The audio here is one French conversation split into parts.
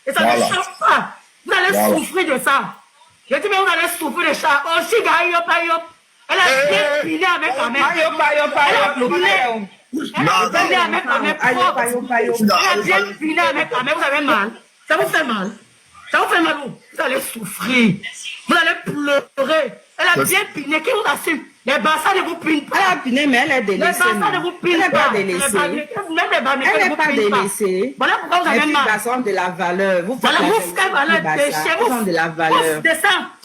Et ça ne chauffe pas. Vous allez souffrir de ça. Je dis, mais vous allez souffrir de ça. Aussi, elle a bien pilé avec sa mère. Elle a pilé avec sa mère propre. Elle a bien pilé avec sa mère. Vous avez mal. Ça vous fait mal. Ça vous fait mal. Vous allez souffrir. Vous allez pleurer. Elle a bien piné. Qui vous assume? Les bassins ne vous pinent pas. Elle a piné, mais elle est délaissée. Les bassins ne vous pinent pas. Elle n'est pas délaissée. Voilà pourquoi vous avez mal. Les filles ont de la valeur. Vous faites ont de la valeur.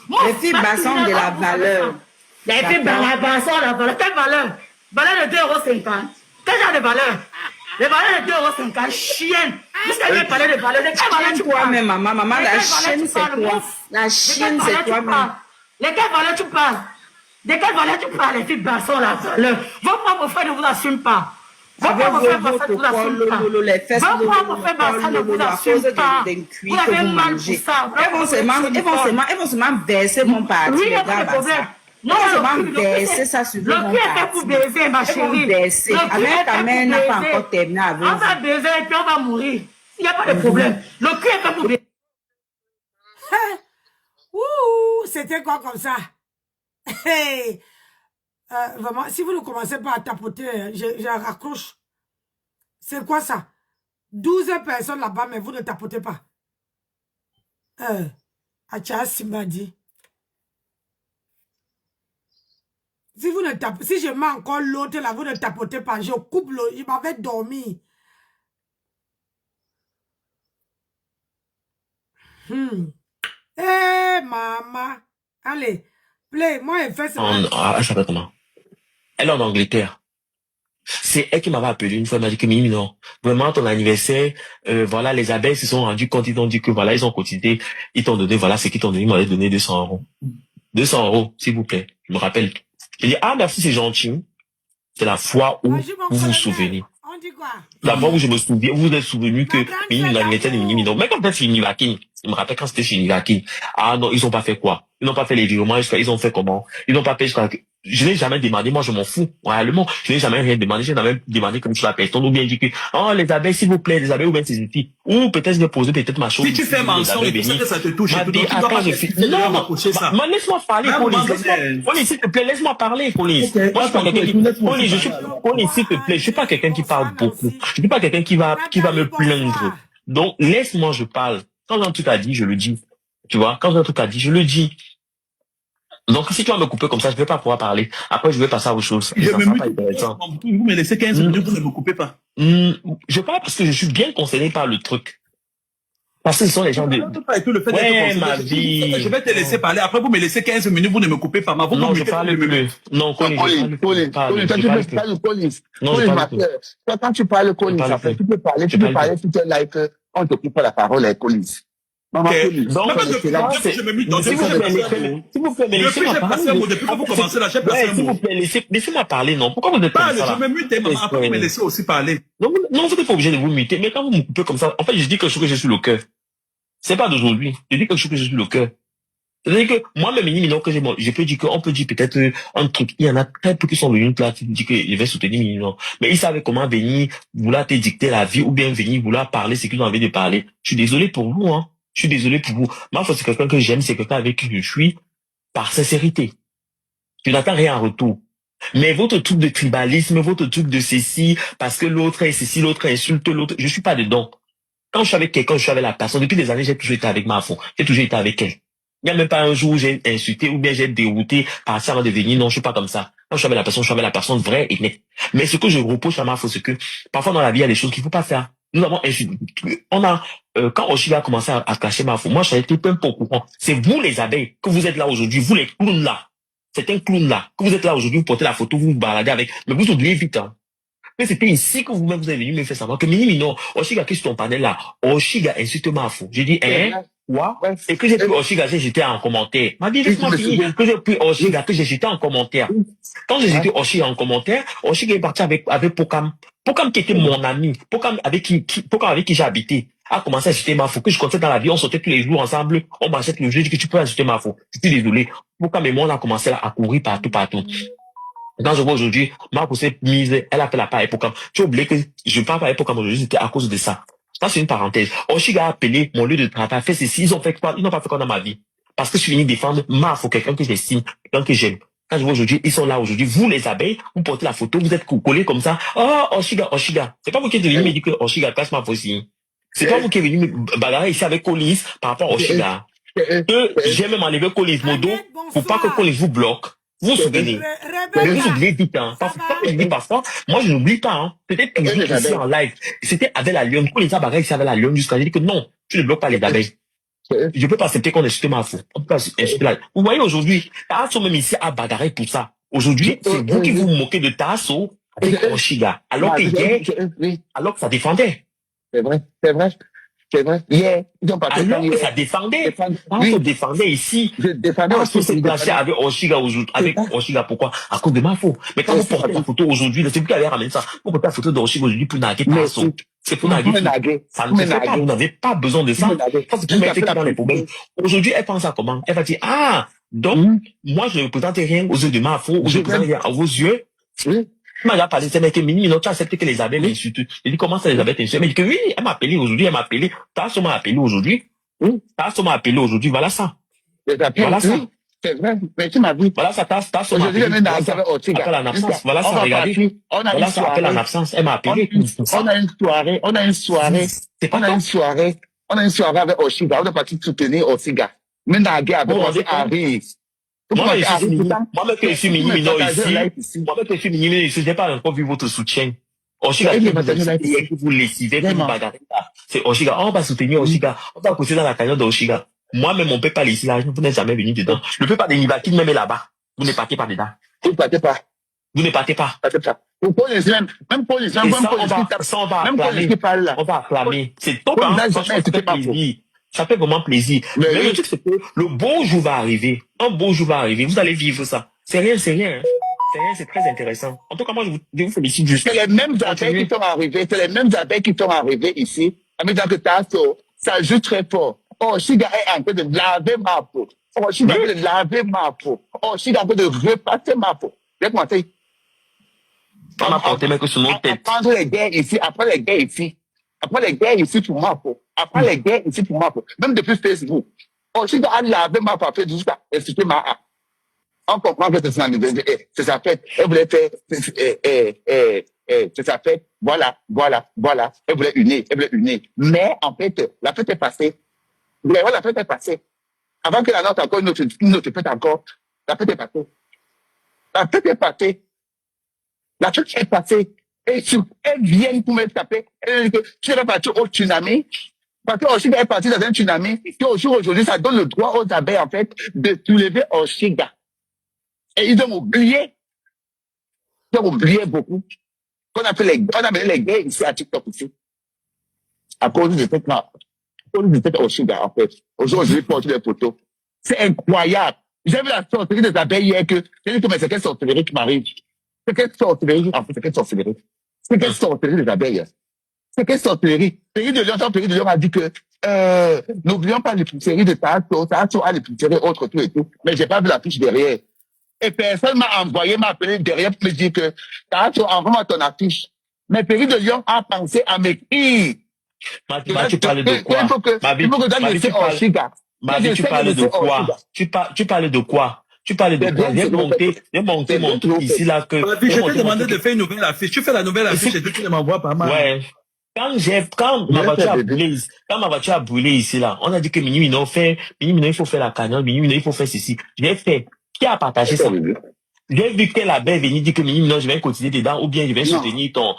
Les filles basses ont de la valeur. Les filles basses ont de la valeur. Quelle valeur? Valeur de 2,50 €. Quel genre de valeur? Les valeurs de 2,50 €, chienne. Jusqu'à lui parler de valeur. De quelle valeur tu parles? Toi-même, maman, la chienne, c'est toi. La chienne, c'est toi-même. De quelle valeur tu parles? De quelle valeur tu parles? Les filles basses ont la valeur. Vos propres frères ne vous assument pas. Vos propres frères basses ne vous assument pas. Vos propres frères basses ne vous assument pas. Vous avez mal pour ça. Elles vont seulement verser mon parti. Oui, il n'y a pas de problème. Non, seulement verser ça sur mon parti. Le cul est fait pour baiser, ma chérie. Ta mère n'a pas encore terminé avec vous. On va baiser et puis on va mourir. Il n'y a pas de problème. Le cul est fait pour baiser. Ouh, c'était quoi comme ça? Hey. Vraiment, si vous ne commencez pas à tapoter, je raccroche. C'est quoi ça? 12 personnes là-bas, mais vous ne tapotez pas. Achas m'a dit. Si vous ne tapez, si je mets encore l'autre là, vous ne tapotez pas, je coupe l'eau, il m'avait dormi. Maman. Allez, play, moi, elle fait ça. Elle s'appelle comment? Elle est en Angleterre. C'est elle qui m'avait appelé une fois, elle m'a dit que Mimi, non, vraiment ton anniversaire, voilà, les abeilles se sont rendues compte, ils ont dit que voilà, ils ont cotisé, ils t'ont donné, voilà, ce qu'ils t'ont donné, ils m'avaient donné 200 €. 200 €, s'il vous plaît, je me rappelle. J'ai dit, ah, merci, c'est gentil. C'est la fois où vous vous souvenez. On dit quoi? La fois où je me souviens, vous vous êtes souvenu que Mimi, l'anniversaire de Mimi, non. Mais quand c'était chez Nivakin, je me rappelle quand c'était chez Nivakin. Ah non, ils ont pas fait quoi? Ils n'ont pas fait les virements, ils ont fait comment? Ils n'ont pas fait jusqu'à... Je n'ai jamais demandé, moi je m'en fous, réellement. Je n'ai jamais rien demandé, j'ai jamais demandé comme sur la personne, ou bien dit que, oh, les abeilles, s'il vous plaît, les abeilles, ou bien ces outils. Ou peut-être je vais poser peut-être ma chose. Si tu fais mention et que ça te touche, tu dois pas m'approcher ça. Non, laisse-moi parler, Colin, s'il te plaît, laisse-moi parler, Colin. Moi, je suis pas quelqu'un qui, Colin, s'il te plaît, je suis pas quelqu'un qui parle beaucoup. Je suis pas quelqu'un qui va me plaindre. Donc, laisse-moi, je parle. Quand j'ai un truc à dire, je le dis. Tu vois, quand j'ai un truc à dire, je le dis. Donc, si tu vas me couper comme ça, je ne vais pas pouvoir parler. Après, je vais passer à autre chose. Vous me laissez 15 minutes, vous ne me coupez pas. Je parle parce que je suis bien concerné par le truc. Parce que ce sont les gens de... Ouais, ma vie. Je vais te laisser parler. Après, vous me laissez 15 minutes, vous ne me coupez pas. Non, je parle plus. Non, Colin, quand tu parles, Colin, tu peux parler tout est là et qu'on te coupe la parole avec Colin. Donc, s'il vous plaît, laissez-moi parler. Depuis que vous commencez la chef, s'il vous plaît, laissez-moi parler, non? Pourquoi vous êtes comme ça? Je me mute, maman, après vous me laissez aussi parler. Non, vous n'êtes pas obligé de vous muter, mais quand vous me coupez comme ça, en fait, je dis quelque chose que j'ai sur le cœur. C'est pas d'aujourd'hui. Je dis quelque chose que j'ai sur le cœur. C'est-à-dire que moi-même, Mignon, que je peux dire qu'on peut dire peut-être un truc. Il y en a très peu qui sont venus là, qui disent que je vais soutenir Mignon. Mais ils savaient comment venir vouloir te dicter la vie ou bien venir vouloir parler ce qu'ils ont envie de parler. Je suis désolé pour vous, hein. Je suis désolé pour vous. Moi, c'est quelqu'un que j'aime, c'est quelqu'un avec qui je suis par sincérité. Je n'attends rien en retour. Mais votre truc de tribalisme, votre truc de ceci, parce que l'autre est ceci, l'autre insulte l'autre, je suis pas dedans. Quand je suis avec quelqu'un, je suis avec la personne. Depuis des années, j'ai toujours été avec ma femme. J'ai toujours été avec elle. Il n'y a même pas un jour où j'ai insulté ou bien j'ai dérouté par ça avant de venir. Non, je suis pas comme ça. Quand je suis avec la personne, je suis avec la personne vraie et nette. Mais ce que je reproche à ma femme, c'est que parfois dans la vie, il y a des choses qu'il faut pas faire. Nous avons quand Oshiga a commencé à cacher ma femme, moi, je n'étais même pas au courant. C'est vous, les abeilles, que vous êtes là aujourd'hui, vous, les clowns là. C'est un clown là, que vous êtes là aujourd'hui, vous portez la photo, vous vous baladez avec. Mais vous oubliez vite, hein. Mais c'était ici que vous-même, vous avez venu me faire savoir que non, Oshiga, qui est sur ton panel là, Oshiga insulte ma femme. J'ai dit, quoi? Et que j'ai pris Oshiga, j'ai jeté en commentaire. M'a dit, laisse-moi finir. Que j'ai pris Oshiga, que j'ai jeté en commentaire. Quand j'ai jeté Oshiga en commentaire, Oshiga est parti avec Pokam. Pokam qui était mon ami. Pokam avec qui j'ai habité. A commencé à jeter ma femme. Que je comptais dans la vie, on sortait tous les jours ensemble. On marchait tous les jours. Je dis que tu peux ajouter ma femme. Je suis désolé. Pokam et moi, on a commencé à courir partout. Quand je vois aujourd'hui, ma poussée mise, elle a fait la part à Pokam. Tu as oublié que je parle pas à Pokam aujourd'hui, c'était à cause de ça. Ça, c'est une parenthèse. Oshiga a appelé mon lieu de travail, fait ceci, ils n'ont pas fait quoi dans ma vie. Parce que je suis venu défendre Mafo, quelqu'un que j'estime, quelqu'un que j'aime. Quand je vois aujourd'hui, ils sont là aujourd'hui. Vous, les abeilles, vous portez la photo, vous êtes collés comme ça. Oh, Oshiga. C'est pas vous qui êtes venu me dire que Oshiga casse ma faucille. C'est pas vous qui êtes venu me bagarrer ici avec Collins par rapport à Oshiga. Que j'ai même enlevé Collins Modo pour pas que Collins vous bloque. Vous vous souvenez? Vous oubliez vite, hein. Parfois, moi, je n'oublie pas, hein. Peut-être que ici en live. C'était avec la lionne. Quand les abeilles ici avec la lionne jusqu'à dire que non, tu ne bloques pas les abeilles. Je peux pas accepter qu'on insulte ma fou. On peut pas insulter la... Vous voyez aujourd'hui, Tasso même ici a bagarré pour ça. Aujourd'hui, c'est vous qui vous moquez de Tasso avec Oshiga. Alors que hier, alors que ça défendait. C'est vrai. Hier, ils ont pas alors que ça défendait. Tasso défendait ici. Je défendais aussi. Tasso s'est clashé avec Oshiga aujourd'hui. Avec Oshiga, pourquoi? À cause de ma faux. Mais quand vous portez la photo aujourd'hui, c'est vous qui avez ramené ça. Vous portez la photo d'Oshiga aujourd'hui pour narguer Tasso. C'est pour narguer. Ça ne se fait pas. Vous n'avez pas besoin de ça. Ça, c'est pour mettre dans les poubelles. Aujourd'hui, elle pense à comment? Elle va dire, donc, moi, je ne représente rien aux yeux de ma faux, ou je ne représente rien à vos yeux. Oui. Elle m'a déjà parlé de ça, mais que Mini, tu as accepté que les abeilles m'insultent. J'ai dit, comment ça, les abeilles t'insultent? Elle m'a dit que oui, elle m'a appelé aujourd'hui, Tasso m'a appelé aujourd'hui. Tasso m'a appelé aujourd'hui, voilà ça. Voilà ça. C'est vrai, mais tu m'as vu. Voilà ça, Tasso m'a appelé. Appelle en absence. Voilà ça, regardez. Voilà ça, appelle en absence. Elle m'a appelé. On a une soirée avec Oshiga. On est parti soutenir Oshiga. Mais Nagé avec Henri. Moi, que je suis Mini-Mino ici, je n'ai pas encore vu votre soutien. Oshiga, vous lessivez, vous bagarrez là. C'est Oshiga. On va soutenir Oshiga. On va pousser dans la cagnotte d'Oshiga. Moi-même, on peut pas laisser là. Vous n'êtes jamais venu dedans. Le peuple des Nivakin même est là-bas. Vous ne partez pas dedans. Vous ne partez pas. Vous ne partez pas. Même Paul Islam, on va acclamer. C'est top, hein. Ça fait plaisir. Ça fait vraiment plaisir. Mais le truc, c'est que le beau jour va arriver. Un beau jour va arriver. Vous allez vivre ça. C'est rien. C'est rien, c'est très intéressant. En tout cas, moi, je vous félicite juste. C'est les mêmes abeilles qui sont arrivées ici. En même temps que Tasso, ça joue très fort. Oshiga est en train de laver ma peau. Oshiga est en train de laver ma peau. Oshiga est en train de repasser ma peau. J'ai commencé. On a porté même que sur nos têtes. Après les guerres ici pour ma peau. Même depuis Facebook. Oshiga a lavé ma peau jusqu'à expliquer ma A. On comprend que c'est son anniversaire. C'est sa fête. Elle voulait faire, c'est sa fête. Voilà. Elle voulait unir. Mais, en fait, la fête est passée. Vraiment, la fête est passée. Avant que la note encore, une autre fête encore. La fête est passée. Et elles viennent pour me taper. Elles disent que tu es parti au tsunami. Parce que Oshiga est parti dans un tsunami. Et aujourd'hui, ça donne le droit aux abeilles, en fait, de soulever Oshiga. Et ils ont oublié beaucoup. On a mené les guerres ici à TikTok ici. À cause de cette Oshiga, en fait. Aujourd'hui, je porte des photos. C'est incroyable. J'ai vu la sorcellerie des abeilles hier que, j'ai dit que c'est quelle sorcellerie qui m'arrive. C'est quelle sorcellerie des abeilles. C'est quelle sorcellerie. Péri de Lyon a dit que, n'oublions pas les séries de Tasso a les séries autres, tout et tout. Mais j'ai pas vu la fiche derrière. Et personne m'a appelé derrière pour me dire que Tasso, envoie-moi ton affiche. Mais Péri de Lyon a pensé à m'écrire. Tu parlais de quoi? Il faut que Oshiga. Tu parlais de quoi? Tu parlais de quoi? Tu parlais de quoi? J'ai monté mon truc ici là que. Je t'ai demandé de faire une nouvelle affiche. Tu fais la nouvelle affiche et tu ne m'envoies pas mal. Ouais. Quand ma voiture a brûlé ici là, on a dit que Mini-Mino, il faut faire la cagnotte, Mini-Mino, il faut faire ceci. J'ai fait. Qui a partagé ça? J'ai vu que la belle venir dire que Mini-Mino, je vais cotiser dedans, ou bien je vais soutenir ton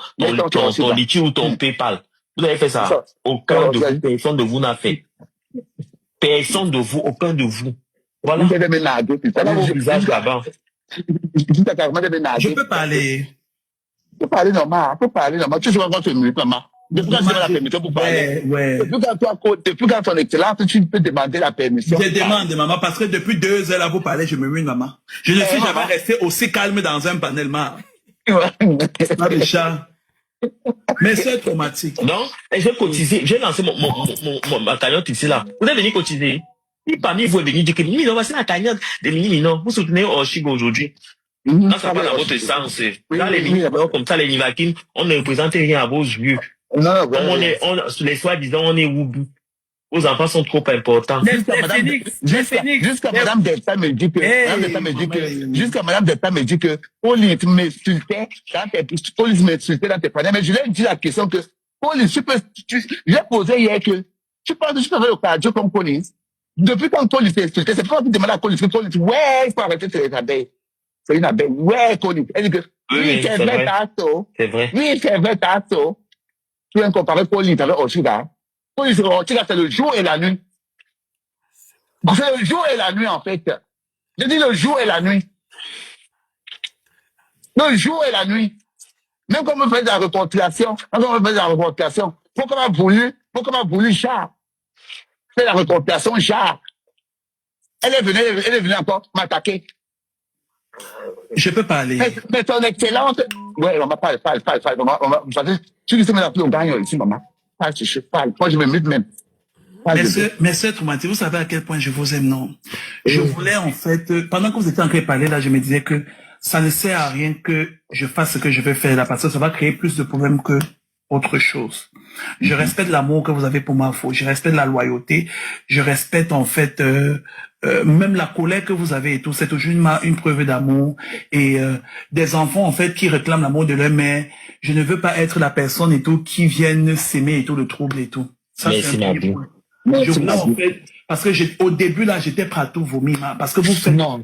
Litchi ou ton PayPal. Vous avez fait ça? Aucun de vous, personne de vous n'a fait. Personne de vous, aucun de vous. Voilà. Voilà vos visages là-bas. Je peux parler. Tu peux parler normal. Tu sais quand tu me maman. Depuis quand tu as la permission pour parler. Ouais. Depuis quand ton excellence, tu peux demander la permission. Je demande, maman, parce que depuis 2 heures là, vous parlez, je me mue, maman. Je ne suis jamais resté aussi calme dans un panel, maman. Pas de chat. Mais c'est traumatique. Non, et j'ai cotisé, j'ai lancé ma cagnotte ici là. Vous êtes venu cotiser. Si parmi vous est venu dire que Mini-Mino, voici la cagnotte de Mini-Mino. Vous soutenez Oshiga aujourd'hui. Quand ça va dans votre sens, dans les Mini-Mino, comme ça, les Nivakin, on ne représente rien à vos yeux. Non, Comme les soi-disant, on est Wubu. Vos enfants sont trop importants. Jusqu'à Madame Delta me dit que, jusqu'à Madame Delta me dit que, Pauline m'insultait dans tes panneaux. Mais je lui ai dit la question que, Pauline, j'ai posé hier que, tu penses que je travaille au cardio comme Pauline? Depuis quand Pauline s'est insulté, c'est pas moi qui demande à Pauline, Pauline dit, ouais, il faut arrêter de les abeilles. C'est une abeille. Ouais, Pauline. Elle dit que, oui, c'est vrai, Tasso. C'est vrai. Oui, c'est vrai, Tasso. Tu viens comparer Pauline avec Oshiga. Pauline, c'est le jour et la nuit. C'est le jour et la nuit, en fait. Je dis le jour et la nuit. Le jour et la nuit. Même quand on fait de la reconstruction, pourquoi m'a voulu Char faire la reconstruction Char? Elle est venue encore m'attaquer. Je peux parler. Mais ton excellente. Ouais, maman, parle. Maman, tu dis que maintenant, on gagne ici, maman. Parle. Moi, je me mute même. Mais ce traumatisme, vous savez à quel point je vous aime, non? Je voulais, en fait, pendant que vous étiez en train de parler, là, je me disais que ça ne sert à rien que je fasse ce que je vais faire là, parce que ça va créer plus de problèmes que autre chose. Je respecte l'amour que vous avez pour ma faute. Je respecte la loyauté. Je respecte, en fait, même la colère que vous avez et tout. C'est toujours une preuve d'amour. Et des enfants, en fait, qui réclament l'amour de leur mère. Je ne veux pas être la personne et tout qui viennent s'aimer et tout, le trouble et tout. Ça, c'est un premier point. Je voulais, en fait, parce que au début, là, j'étais prêt à tout vomir, parce que vous faites... Non.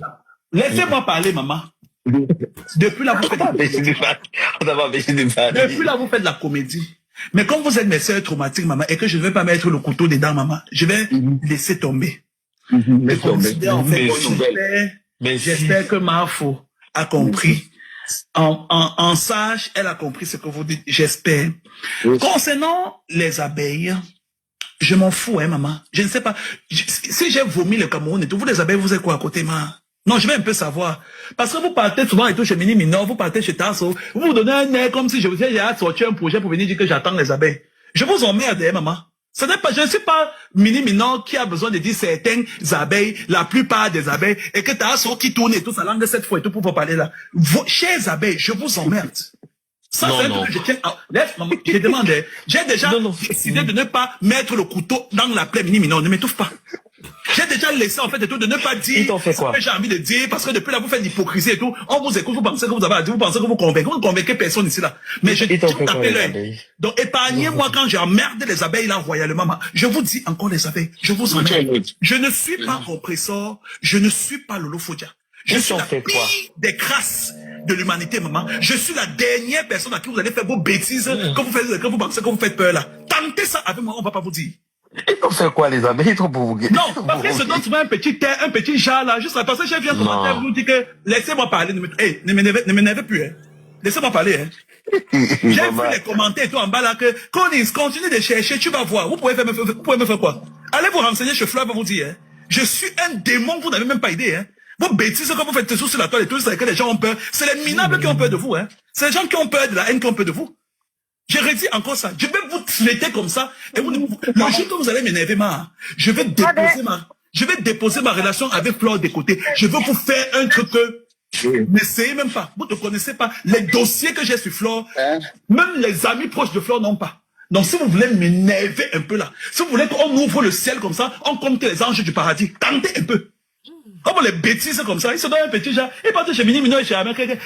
Laissez-moi parler, maman. Depuis là, vous faites... Depuis là, vous faites de la comédie. Mais comme vous êtes mes sœurs traumatiques, maman, et que je ne vais pas mettre le couteau dedans, maman, je vais laisser tomber. Je considère, en fait, j'espère que Marfo a compris. En sage, elle a compris ce que vous dites, j'espère. Concernant les abeilles, je m'en fous, hein, maman. Je ne sais pas. Si j'ai vomi le Cameroun et tout, vous les abeilles, vous êtes quoi à côté, maman? Non, je vais un peu savoir. Parce que vous partez souvent et tout chez Mini Minor, vous partez chez Tasso, vous vous donnez un air comme si je vous ai sorti un projet pour venir dire que j'attends les abeilles. Je vous emmerde, hein, maman. Ce n'est pas, je ne suis pas Mini Minor qui a besoin de dire certaines abeilles, la plupart des abeilles, et que Tasso qui tourne et tout, sa langue cette fois et tout pour vous parler là. Vos chers abeilles, je vous emmerde. Ça, c'est un truc que je tiens à... Laisse, maman, je demande, j'ai déjà décidé de ne pas mettre le couteau dans la plaie Mini Minor, ne m'étouffe pas. J'ai déjà laissé, en fait, et tout, de ne pas dire ce que j'ai envie de dire, parce que depuis là, vous faites l'hypocrisie et tout. On vous écoute, vous pensez que vous avez à dire, vous pensez que vous convaincez. Vous ne convainquez personne ici, là. Mais je tapez l'œil. Donc, épargnez-moi quand j'emmerde les abeilles, là, royalement. Je vous dis encore les abeilles. Je vous emmerde. Je ne suis pas compresseur. Je ne suis pas Lolo Fodia. Je suis la pire des crasses de l'humanité, maman. Je suis la dernière personne à qui vous allez faire vos bêtises, que vous pensez que vous faites peur, là. Tentez ça avec moi, on va pas vous dire. Ils ont fait quoi, les abeilles? Ils ont provoqué. Non, parce que c'est donc souvent un petit jar là, juste là, parce que j'ai vu un commentaire, vous dit que, laissez-moi parler, ne m'énervez plus, hein. Laissez-moi parler, hein. J'ai vu les commentaires et tout en bas là que, Collins, continue de chercher, tu vas voir. Vous pouvez me faire quoi? Allez vous renseigner chez Fleur, va vous dire, hein. Je suis un démon, vous n'avez même pas idée, hein. Vos bêtises que vous faites sur la toile et tout, c'est que les gens ont peur. C'est les minables qui ont peur de vous, hein. C'est les gens qui ont peur de la haine qui ont peur de vous. Je redis encore ça. Je vais vous traiter comme ça. Et le jour que vous allez m'énerver, je vais déposer ma relation avec Flore de côté. Je veux vous faire un truc que, n'essayez même pas. Vous ne connaissez pas les dossiers que j'ai sur Flore. Même les amis proches de Flore n'ont pas. Donc, si vous voulez m'énerver un peu là, si vous voulez qu'on ouvre le ciel comme ça, on compte les anges du paradis, tentez un peu. Comme les bêtises comme ça, ils se donnent un petit genre, ils partent chez Mini Mino et chez Amérique,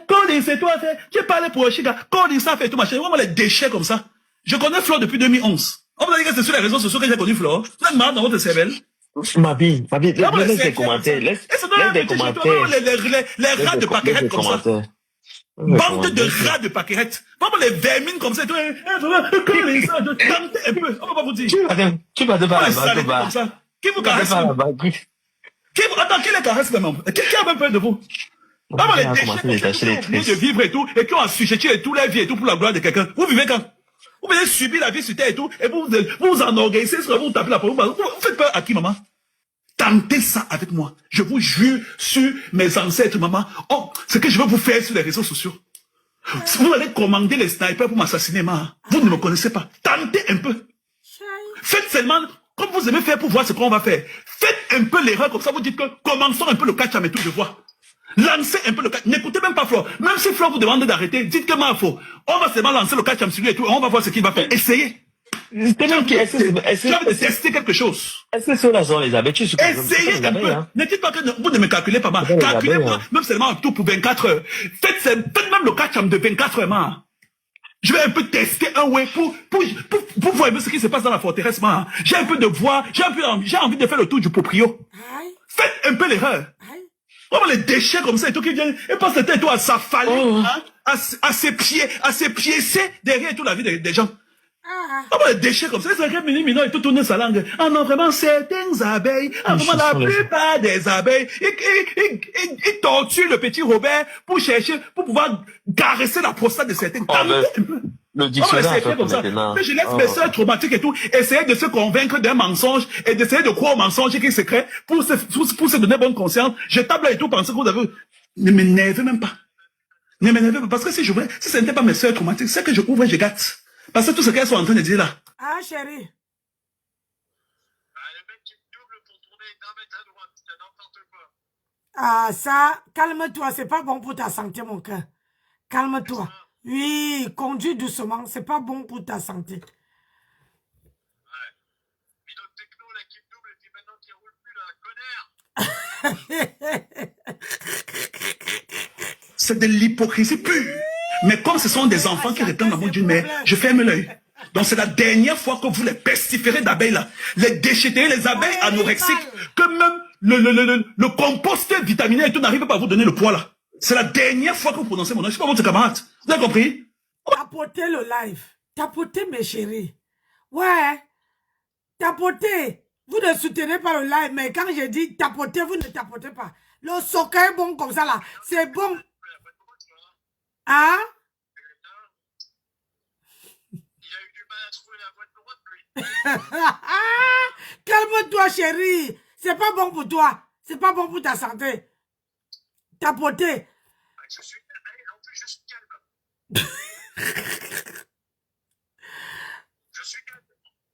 Colin, c'est toi, tu parles pour Chica, Colin, ça fait tout machin, vraiment les déchets comme ça. Je connais Flore depuis 2011. On m'a dit que c'est sur les réseaux sociaux que j'ai connu Flore. Vous êtes marre dans votre cervelle. Ma vie, laisse des commentaires, laisse des commentaires. Les rats de paquerettes comme ça. Bande de rats de paquerettes. Vraiment les vermines comme ça, Colin, ça, tentez un peu, on va pas vous dire. Tu vas devoir comme ça. Qui vous caresse? Attends, qui les caresse même? Qui a même peur de vous? Ah, les déchets de vivre et tout, et qui ont assujetti tous les vies et tout pour la gloire de quelqu'un. Vous vivez quand? Vous venez subir la vie sur terre et tout, et vous enorgueillissez, vous tapez la parole. Vous faites peur à qui, maman? Tentez ça avec moi. Je vous jure sur mes ancêtres, maman. Oh, ce que je veux vous faire sur les réseaux sociaux. Vous allez commander les snipers pour m'assassiner, maman. Vous ne me connaissez pas. Tentez un peu. Faites seulement... Comme vous aimez faire pour voir ce qu'on va faire. Faites un peu l'erreur comme ça, vous dites que commençons un peu le catch à tout, je vois. Lancez un peu le catch. N'écoutez même pas Flore. Même si Flore vous demande d'arrêter, dites que Mafo, on va seulement lancer le catch sur lui et tout, et on va voir ce qu'il va faire. Essayez. Tu as envie de tester quelque chose. Est-ce que c'est la zone, les abeilles? Essayez un peu. Ne dites pas que vous ne me calculez pas mal. Calculez-moi, même seulement tout pour 24 heures. Faites même le catch de 24 heures, man. Je vais un peu tester un way pour voir un peu ce qui se passe dans la forteresse, man. J'ai un peu de voix, j'ai envie de faire le tour du proprio. Faites un peu l'erreur. On va les déchets comme ça et tout qui viennent et passe le temps et tout à s'affaler, hein, à ses pieds, c'est derrière toute la vie des gens. On va les déchets comme ça, les abeilles mini et tout tourner sa langue. Ah non, vraiment, certaines abeilles, vraiment la plupart des abeilles, ils torturent le petit Robert pour chercher, pour pouvoir caresser la prostate de certaines. Le dictionnaire, comme ça. Mais je laisse mes soeurs traumatiques et tout, essayer de se convaincre d'un mensonge et d'essayer de croire au mensonge qui est secret pour se donner bonne conscience. Je table et tout, pensez que vous avez... Ne m'énervez même pas. Ne m'énervez pas. Parce que si ce n'était pas mes soeurs traumatiques, c'est que je ouvre et je gâte. Parce que tout ce qu'elles sont en train de dire là. Ah, chérie. Le mec qui double pour tourner d'un mètre à droite, c'est n'importe quoi. Ah, ça, calme-toi, c'est pas bon pour ta santé, mon cœur. Calme-toi. Oui, conduis doucement, c'est pas bon pour ta santé. Ouais. Pilote techno, là, qui double, et puis maintenant qui roule plus, là, connard. C'est de l'hypocrisie pure. Mais comme ce sont des enfants qui réclament l'amour d'une mère, je ferme l'œil. Donc c'est la dernière fois que vous les pestiférez d'abeilles là, les déchetez, les abeilles anorexiques, que même le compost vitaminé et tout n'arrive pas à vous donner le poids là. C'est la dernière fois que vous prononcez mon nom. Je suis pas votre camarade. Vous avez compris? Tapotez le live. Tapotez mes chéris. Ouais. Tapotez. Vous ne soutenez pas le live, mais quand je dis tapotez, vous ne tapotez pas. Le soccer bon comme ça là, c'est bon. Hein? Il a eu du mal à trouver la voie de droite, lui. Calme-toi, chérie. C'est pas bon pour toi. C'est pas bon pour ta santé. Tapoter. Je suis calme. Je suis calme.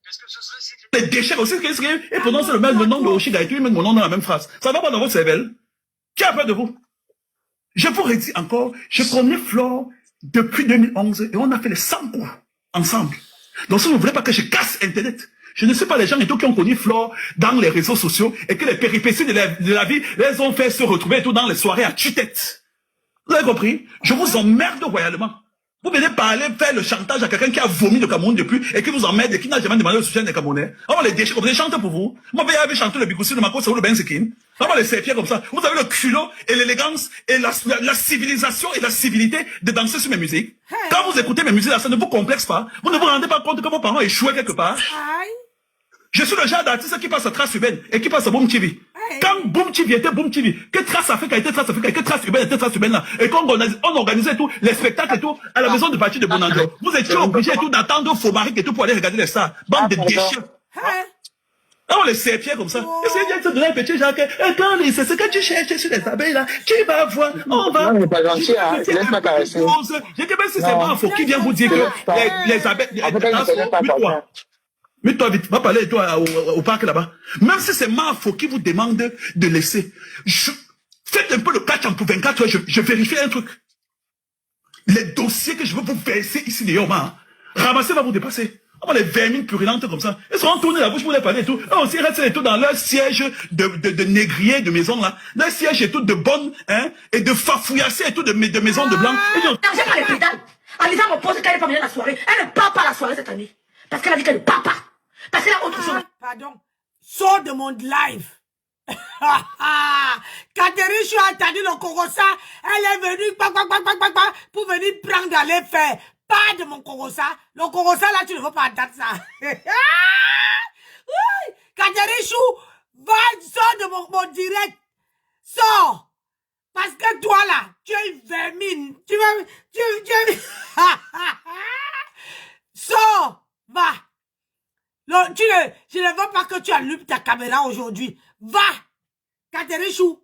Qu'est-ce que ce serait si... Les déchets aussi, et pendant ce même le nom de Oshiga et tu mets mon nom dans la même phrase. Ça va pas dans votre cervelle? Qui a peur de vous? Je vous redis encore, je connais Flore depuis 2011 et on a fait les 100 coups ensemble. Donc si vous ne voulez pas que je casse Internet, je ne sais pas les gens et tout qui ont connu Flore dans les réseaux sociaux et que les péripéties de la vie les ont fait se retrouver et tout dans les soirées à tue-tête. Vous avez compris? Je vous emmerde royalement. Vous venez parler, faire le chantage à quelqu'un qui a vomi le Cameroun depuis et qui vous emmerde et qui n'a jamais demandé le soutien des Camerounais. On va les déchirer, on va les chanter pour vous. Moi, vous avez chanté le Bigoussi de Mako, c'est où le Benzekin. On va les serrer comme ça. Vous avez le culot et l'élégance et la civilisation et la civilité de danser sur mes musiques. Quand vous écoutez mes musiques, là, ça ne vous complexe pas. Vous ne vous rendez pas compte que vos parents échouaient quelque part. Je suis le genre d'artiste qui passe à Trace Urbaine et qui passe à Boom TV. Quand Boom TV était Boom TV, que Trace Africa était Trace Africa et que Trace Urbaine était Trace Urbaine là, et qu'on organisait tout, les spectacles et tout, à la maison de partie de Bonanjo, vous étiez obligés et tout d'attendre Fomaric et tout pour aller regarder les stars. Bande de déchets. On les serpiers comme ça. Essayez de se donner un petit Jacques. Et quand c'est ce que tu cherches sur les abeilles là, tu vas voir, on va. Non, mais pas gentil, hein. Laisse-moi caresser. Je dis même si c'est pas faux, qui vient vous dire que les abeilles, mais toi, vite, va parler toi au parc là-bas. Même si c'est Mafo qui vous demande de laisser, faites un peu le catch en pour 24 heures, je vérifie un truc. Les dossiers que je veux vous verser ici dehors, ramasser va vous dépasser. On va les vermines purulentes comme ça. Ils seront tournés la bouche pour les parler et tout. On s'y reste et tout dans leur siège de négrier de maison là. Leur siège et tout de bonne, hein, et de fafouillassés et tout de maison de blanc. J'ai pas les pédales. Alisa me pose qu'elle n'est pas venue à la soirée. Elle ne part pas à la soirée cette année. Parce qu'elle a dit qu'elle ne part pas. Parce qu'elle a autre chose. Pardon. Sors de mon live. Catherine Chou a entendu le Korosa. Elle est venue pour venir prendre dans les faits. Pas de mon Korosa. Le Korosa là, tu ne veux pas entendre ça. Catherine Chou, va, sors de mon direct. Sors. Parce que toi là, tu es une vermine. Tu sors. Va. Non, je ne veux pas que tu allumes ta caméra aujourd'hui. Va! Catherine Chou,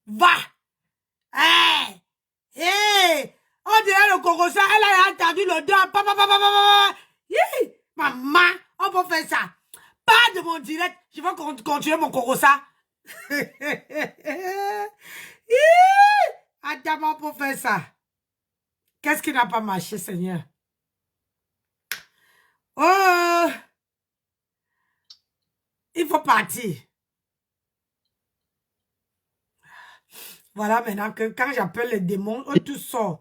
va! On dirait le Korosa, elle a entendu l'odeur. Maman, on peut faire ça. Pas de mon direct, je vais continuer mon Korosa. suffisamment pour faire ça. Qu'est-ce qui n'a pas marché, Seigneur? Oh! Il faut partir. Voilà maintenant que quand j'appelle les démons, eux tous sortent.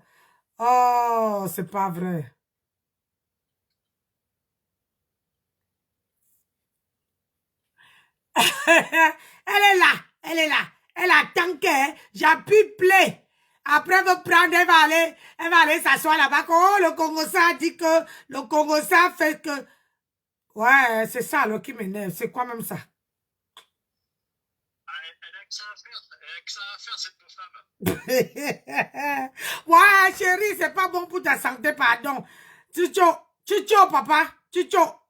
Oh, c'est pas vrai. Elle est là, elle est là. Elle attend que j'appuie play. Après, elle va prendre, elle va aller s'asseoir là-bas. Oh, le Congo-ça a dit que le Congo-ça fait que... Ouais, c'est ça alors qui m'énerve. C'est quoi même ça? Elle a que ça à faire, cette pauvre femme. Ouais, chérie, c'est pas bon pour ta santé, pardon. Chucho, papa. Chucho.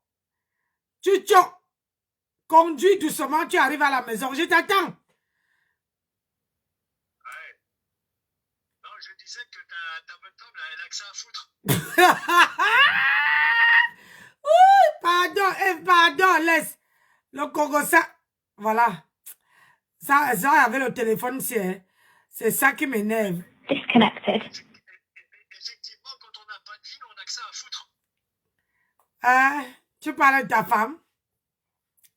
Conduis doucement, tu arrives à la maison. Je t'attends. Ouais. Non, je disais que ta bonne femme, elle a que ça à foutre. Pardon, laisse. Le Congo, ça. Voilà. Ça avait le téléphone, c'est ça qui m'énerve. Disconnected. Effectivement, quand on n'a pas de vie, on a que ça à foutre. Tu parles de ta femme?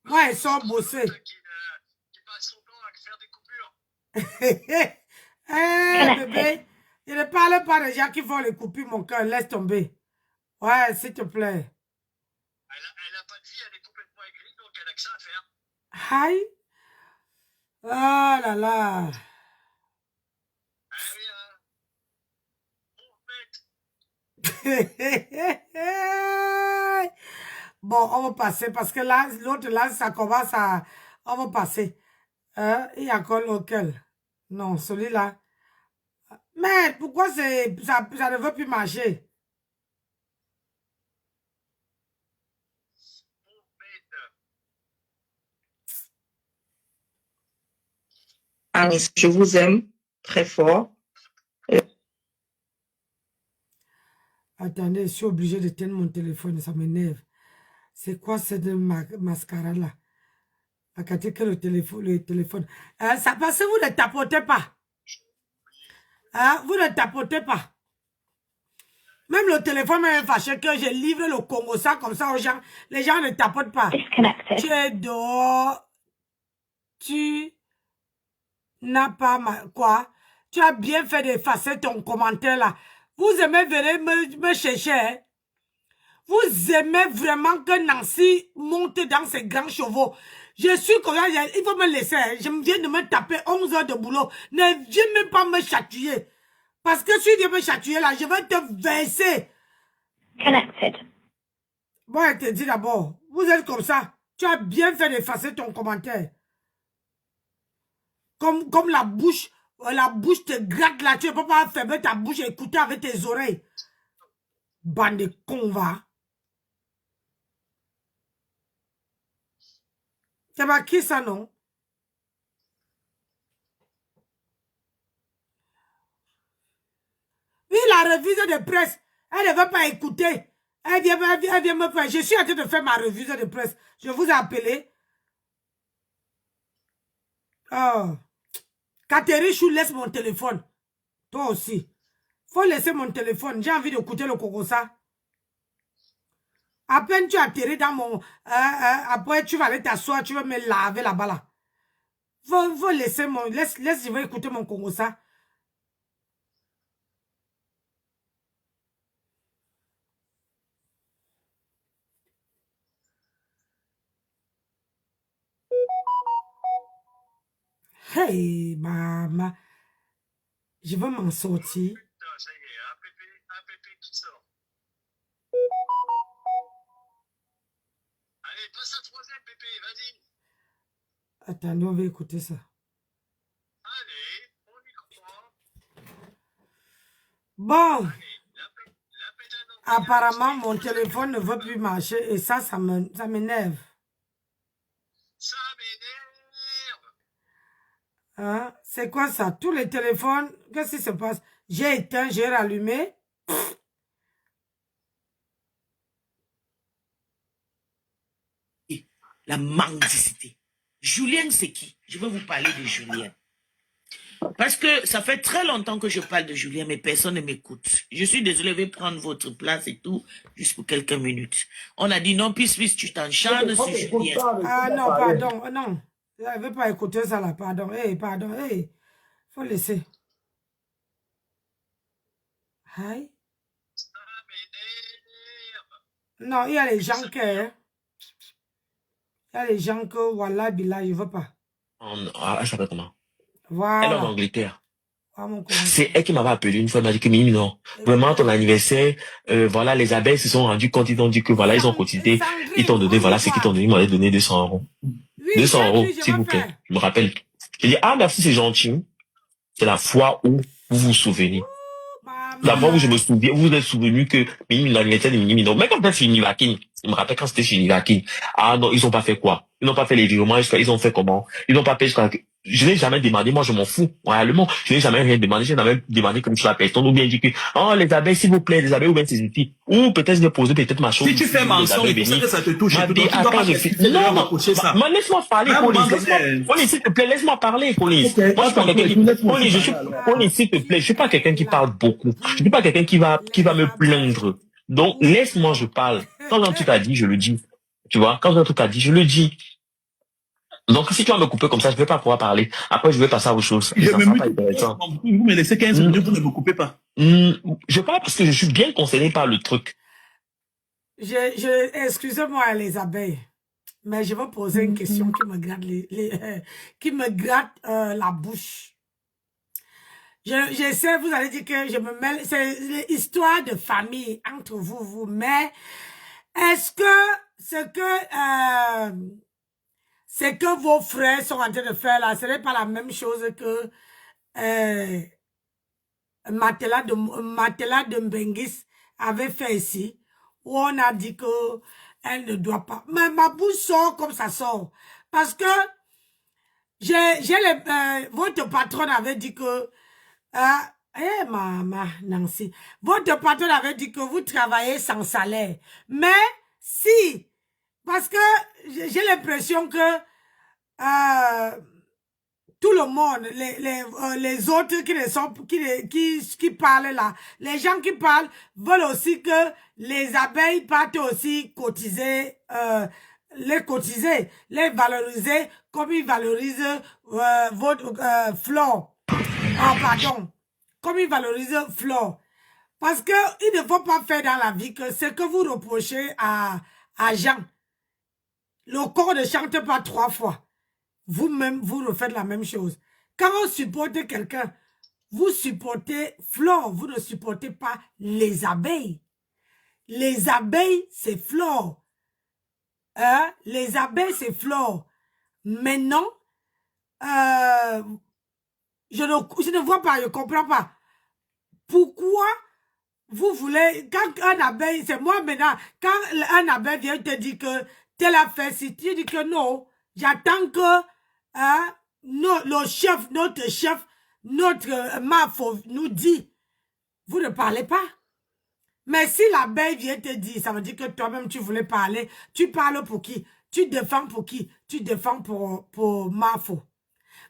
Moi, elles sont bossées. Qui passe son temps à faire des coupures. Bébé, je ne parle pas des gens qui font les coupures, mon cœur. Laisse tomber. Ouais, s'il te plaît. Elle a pas de vie, elle est complètement aigrie, donc elle a que ça à faire. Aïe. Oh là là. Ah oui, bête. Bon, on va passer parce que là, l'autre là, ça commence à... On va passer. Il y a encore lequel? Non, celui-là. Mais pourquoi ça ne veut plus marcher? Anis, je vous aime très fort. Attendez, je suis obligée de tenir mon téléphone, ça m'énerve. C'est quoi cette mascara-là? Regardez que le téléphone. Ça passe, vous ne tapotez pas. Vous ne tapotez pas. Même le téléphone m'a fâché que je livre le Congo ça comme ça aux gens. Les gens ne tapotent pas. Disconnected. Tu es dehors. Tu n'as pas... Quoi? Tu as bien fait d'effacer ton commentaire là. Vous aimez venir me chercher. Hein? Vous aimez vraiment que Nancy monte dans ses grands chevaux. Je suis comme ça, il faut me laisser. Hein? Je viens de me taper 11 heures de boulot. Ne viens même pas me chatouiller. Parce que si tu me chatouiller là, je vais te verser. Connected. Moi, je te dis d'abord, vous êtes comme ça. Tu as bien fait d'effacer ton commentaire. Comme la bouche te gratte là. Tu ne peux pas fermer ta bouche et écouter avec tes oreilles. Bande de cons, va. C'est pas qui ça, non? Oui, la revue de presse, elle ne veut pas écouter. Elle vient me faire. Je suis en train de faire ma revue de presse. Je vous ai appelé. Oh. Catherine Chou, laisse mon téléphone. Toi aussi. Faut laisser mon téléphone. J'ai envie d'écouter le Congo ça. À peine tu as atterri dans mon... après, tu vas aller t'asseoir, tu vas me laver là-bas là. Faut laisser mon... Laisse, je vais écouter mon Congo ça. Hey, maman. Je veux m'en sortir. Putain, ça y est, un pépé qui sort. Allez, passe un troisième pépé, vas-y. Attendez, on va écouter ça. Allez, on y croit. Bon. Allez, la pédale en Apparemment, mon téléphone ne veut plus marcher et ça m'énerve. Ça m'énerve. Hein? C'est quoi ça? Tous les téléphones, qu'est-ce qui se passe? J'ai éteint, j'ai rallumé. La mendicité. Julien, c'est qui? Je vais vous parler de Julien. Parce que ça fait très longtemps que je parle de Julien, mais personne ne m'écoute. Je suis désolé, je vais prendre votre place et tout, juste pour quelques minutes. On a dit non, puisse, tu t'enchantes sur Julien. Ah non, pardon, non. Je ne veux pas écouter ça là, pardon. Pardon, faut laisser. Hi. Non, il y a les gens que... Il y a les gens que, voilà, Bila, je ne veux pas. Elle s'appelle comment? Voilà. Elle est en Angleterre. Ah, C'est elle qui m'avait appelé une fois, elle m'a dit que Mimi, non, vraiment ton anniversaire, voilà, les abeilles se sont rendues compte, ils ont dit que voilà, ils ont cotisé, ils t'ont donné, voilà, ce qu'ils t'ont donné, ils m'ont donné 200 €. Oui, 200 €, s'il vous plaît. Je me rappelle. J'ai dit, ah, merci, c'est gentil. C'est la fois où vous vous souvenez. La fois où je me souviens, vous vous êtes souvenu que Mimi, l'anniversaire de Mimi, non, mais quand c'était chez Nivakin, je me rappelle quand c'était chez Nivakin. Ah non, ils ont pas fait quoi? Ils n'ont pas fait les virements, ils ont fait comment? Ils n'ont pas fait jusqu'à... Je n'ai jamais demandé, moi je m'en fous, réellement. Je n'ai jamais rien demandé, j'ai jamais demandé comme je la personne, ou bien dit que, oh, les abeilles, s'il vous plaît, les abeilles, ou bien ces outils. Ou peut-être je vais poser peut-être ma chose. Si tu fais mensonge, c'est ça que ça te touche. Non, laisse-moi parler, Colin, s'il te plaît, laisse-moi parler, Colin. Moi, je suis pas quelqu'un qui, Colin, s'il te plaît, je suis pas quelqu'un qui parle beaucoup. Je suis pas quelqu'un qui va me plaindre. Donc, laisse-moi, je parle. Quand un truc a dit, je le dis. Tu vois, quand un truc a dit, je le dis. Donc, si tu vas me couper comme ça, je ne vais pas pouvoir parler. Après, je vais passer à autre chose. Ça sera pas intéressant. Vous me laissez 15 minutes, vous ne me coupez pas. Je parle parce que je suis bien concerné par le truc. Excusez-moi, les abeilles, mais je vais poser une question qui me gratte, qui me gratte la bouche. Je sais, vous allez dire que je me mêle, c'est l'histoire de famille entre vous, mais est-ce que ce que vos frères sont en train de faire là, ce n'est pas la même chose que Matela de Mbengis avait fait ici, où on a dit que elle ne doit pas. Mais ma bouche sort comme ça sort. Parce que votre patronne avait dit que maman, Nancy, votre patronne avait dit que vous travaillez sans salaire. Mais si, parce que j'ai l'impression que tout le monde, les autres qui ne sont qui parlent là, les gens qui parlent veulent aussi que les abeilles partent aussi cotiser, les valoriser comme ils valorisent votre flore. Ah pardon, comme ils valorisent flore. Parce que il ne faut pas faire dans la vie que ce que vous reprochez à Jean. Le corps ne chante pas 3 fois. Vous-même, vous refaites la même chose. Quand on supporte quelqu'un, vous supportez flore, vous ne supportez pas les abeilles. Les abeilles, c'est flore. Les abeilles, c'est flore. Maintenant, je ne vois pas, je ne comprends pas. Pourquoi vous voulez, quand un abeille, c'est moi maintenant, quand un abeille vient te dire que telle affaire, si tu dis que non, j'attends que notre chef, notre mafo nous dit, vous ne parlez pas. Mais si l'abeille vient te dire, ça veut dire que toi-même tu voulais parler, tu parles pour qui? Tu défends pour qui? Tu défends pour mafo.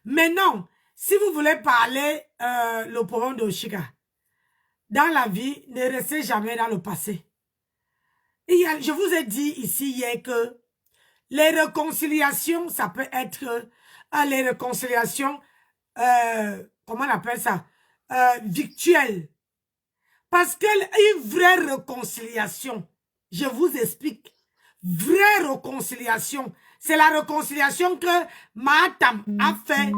Mais non, si vous voulez parler le problème de Chica, dans la vie, ne restez jamais dans le passé. Je vous ai dit ici hier que les réconciliations, ça peut être les réconciliations, comment on appelle ça, virtuelles. Parce qu'une vraie réconciliation, je vous explique, vraie réconciliation, c'est la réconciliation que Mahatam a fait,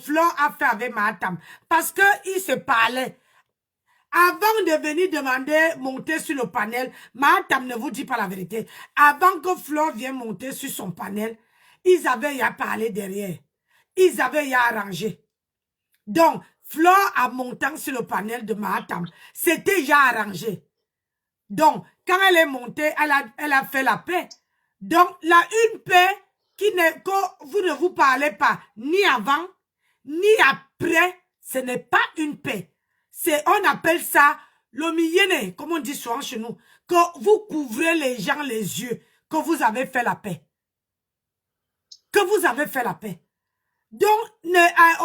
Flo a fait avec Mahatam. Parce qu'ils se parlaient. Avant de venir demander monter sur le panel, Mahatam ne vous dit pas la vérité. Avant que Flo vienne monter sur son panel, ils avaient à parler derrière. Ils avaient à arranger. Donc, Flo a monté sur le panel de Mahatam. C'était déjà arrangé. Donc, quand elle est montée, elle a fait la paix. Donc, une paix que vous ne vous parlez pas ni avant, ni après, ce n'est pas une paix. On appelle ça l'omiyene, comme on dit souvent chez nous, que vous couvrez les gens les yeux, que vous avez fait la paix. Que vous avez fait la paix. Donc,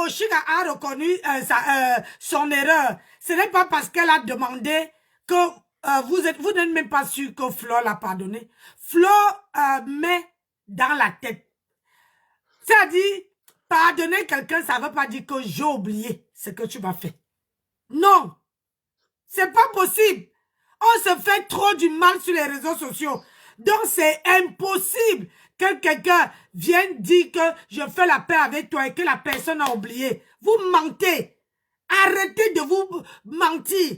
Oshiga a reconnu son erreur. Ce n'est pas parce qu'elle a demandé que vous n'êtes même pas sûr que Flo l'a pardonné. Flo met dans la tête. C'est-à-dire, pardonner quelqu'un, ça ne veut pas dire que j'ai oublié ce que tu m'as fait. Non, c'est pas possible. On se fait trop du mal sur les réseaux sociaux. Donc, c'est impossible que quelqu'un vienne dire que je fais la paix avec toi et que la personne a oublié. Vous mentez. Arrêtez de vous mentir.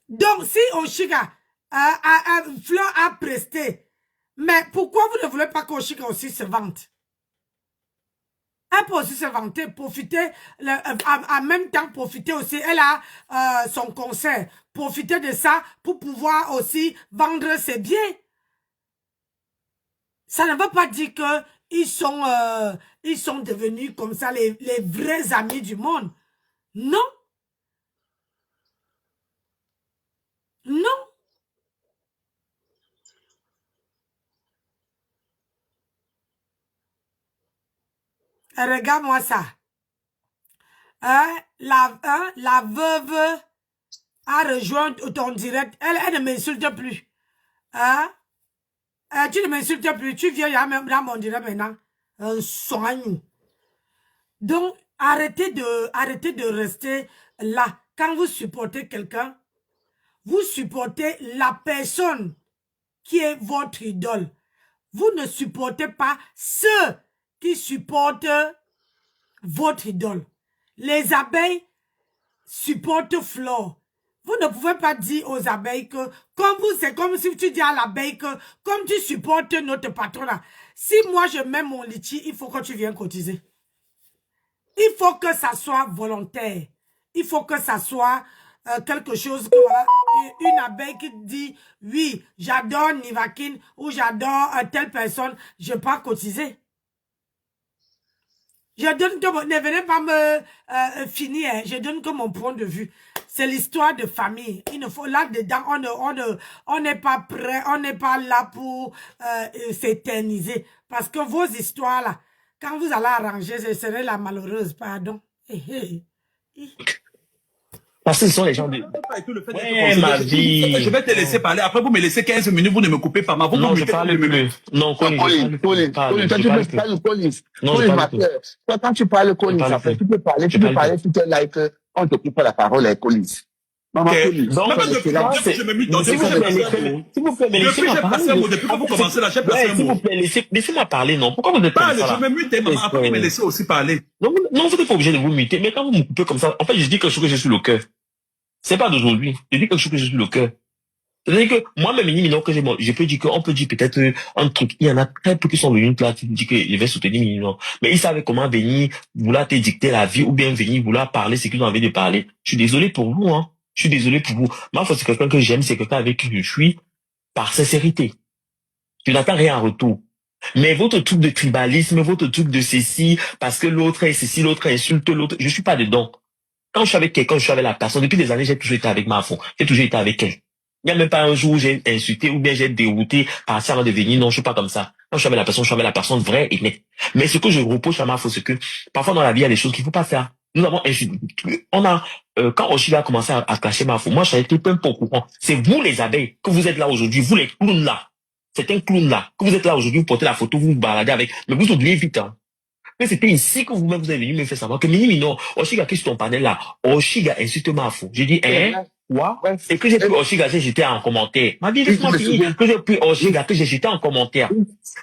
Donc, si Oshiga, Flo a presté, mais pourquoi vous ne voulez pas qu'Oshiga aussi se vante? Elle peut aussi se vanter, profiter, en même temps profiter aussi, elle a son concert, profiter de ça pour pouvoir aussi vendre ses biens. Ça ne veut pas dire que ils sont devenus comme ça les vrais amis du monde. Non. Non. Regarde-moi ça. La veuve a rejoint ton direct. Elle ne m'insulte plus. Tu ne m'insultes plus. Tu viens dans mon direct maintenant. Soigne. Donc, arrêtez de rester là. Quand vous supportez quelqu'un, vous supportez la personne qui est votre idole. Vous ne supportez pas ceux qui supportent votre idole. Les abeilles supportent Flo. Vous ne pouvez pas dire aux abeilles que, comme vous, c'est comme si tu dis à l'abeille que, comme tu supportes notre patronat, si moi je mets mon litchi, il faut que tu viennes cotiser. Il faut que ça soit volontaire. Il faut que ça soit quelque chose que, voilà, une abeille qui dit, oui, j'adore Nivakin ou j'adore telle personne, je peux pas cotiser. Je donne que ne venez pas me finir, je donne que mon point de vue. C'est l'histoire de famille. Il ne faut là-dedans, on n'est pas prêt, on n'est pas là pour s'éterniser. Parce que vos histoires là, quand vous allez arranger, ce serait la malheureuse, pardon. Parce que ce sont les gens de... Ouais, ma vie. Je vais te laisser parler. Après, vous me laissez 15 minutes, vous ne me coupez pas. Non, je parle plus. Non, Collins, toi, tu peux parler Collins. Non, je parle plus. Toi, quand tu parles Collins, après, tu peux parler sur ton live, on te coupe pas la parole avec Collins. Maman Collins. Donc, je me mute dans s'il vous plaît, depuis que vous commencez là, j'ai placé un mot. S'il vous plaît, laissez-moi parler, non? Pourquoi vous êtes comme ça? Je me mute, maman, après, vous me laissez aussi parler. Non, vous n'êtes pas obligé de vous muter, mais quand vous me coupez comme ça, en fait, je dis quelque chose que j'ai sur le cœur. C'est pas d'aujourd'hui. Je dis quelque chose que j'ai sur le cœur. C'est-à-dire que moi-même, je peux dire qu'on peut dire peut-être un truc. Il y en a très peu qui sont venus là, qui disent que je vais soutenir Mignon. Mais ils savaient comment venir, vouloir te dicter la vie, ou bien venir vouloir parler ce qu'ils ont envie de parler. Je suis désolé pour vous, hein. Je suis désolé pour vous. Moi, c'est quelqu'un que j'aime, c'est quelqu'un avec qui je suis par sincérité. Je n'attends rien en retour. Mais votre truc de tribalisme, votre truc de ceci, parce que l'autre est ceci, l'autre insulte l'autre, je suis pas dedans. Quand je suis avec quelqu'un, je suis avec la personne. Depuis des années, j'ai toujours été avec ma femme. J'ai toujours été avec elle. Il n'y a même pas un jour où j'ai insulté ou bien j'ai dérouté par ça avant de venir. Non, je suis pas comme ça. Quand je suis avec la personne, je suis avec la personne vraie et nette. Mais ce que je reproche à ma femme, c'est que parfois dans la vie, il y a des choses qu'il faut pas faire. Nous avons insulté. Quand Oshiga a commencé à clasher ma femme, moi, je n'étais pas au courant. C'est vous, les abeilles, que vous êtes là aujourd'hui. Vous, les clowns là. C'est un clown là. Que vous êtes là aujourd'hui, vous portez la photo, vous vous baladez avec. Mais vous oubliez vite, hein. Mais c'était ici que vous-même, vous avez venu me faire savoir que non, Oshiga, qu'est-ce que ton panel là? Oshiga insulte ma fou. J'ai dit, quoi? Et que j'ai pris Oshiga, j'ai jeté en commentaire. M'a dit, laisse-moi finir. Que j'ai pris Oshiga, que j'ai jeté en commentaire.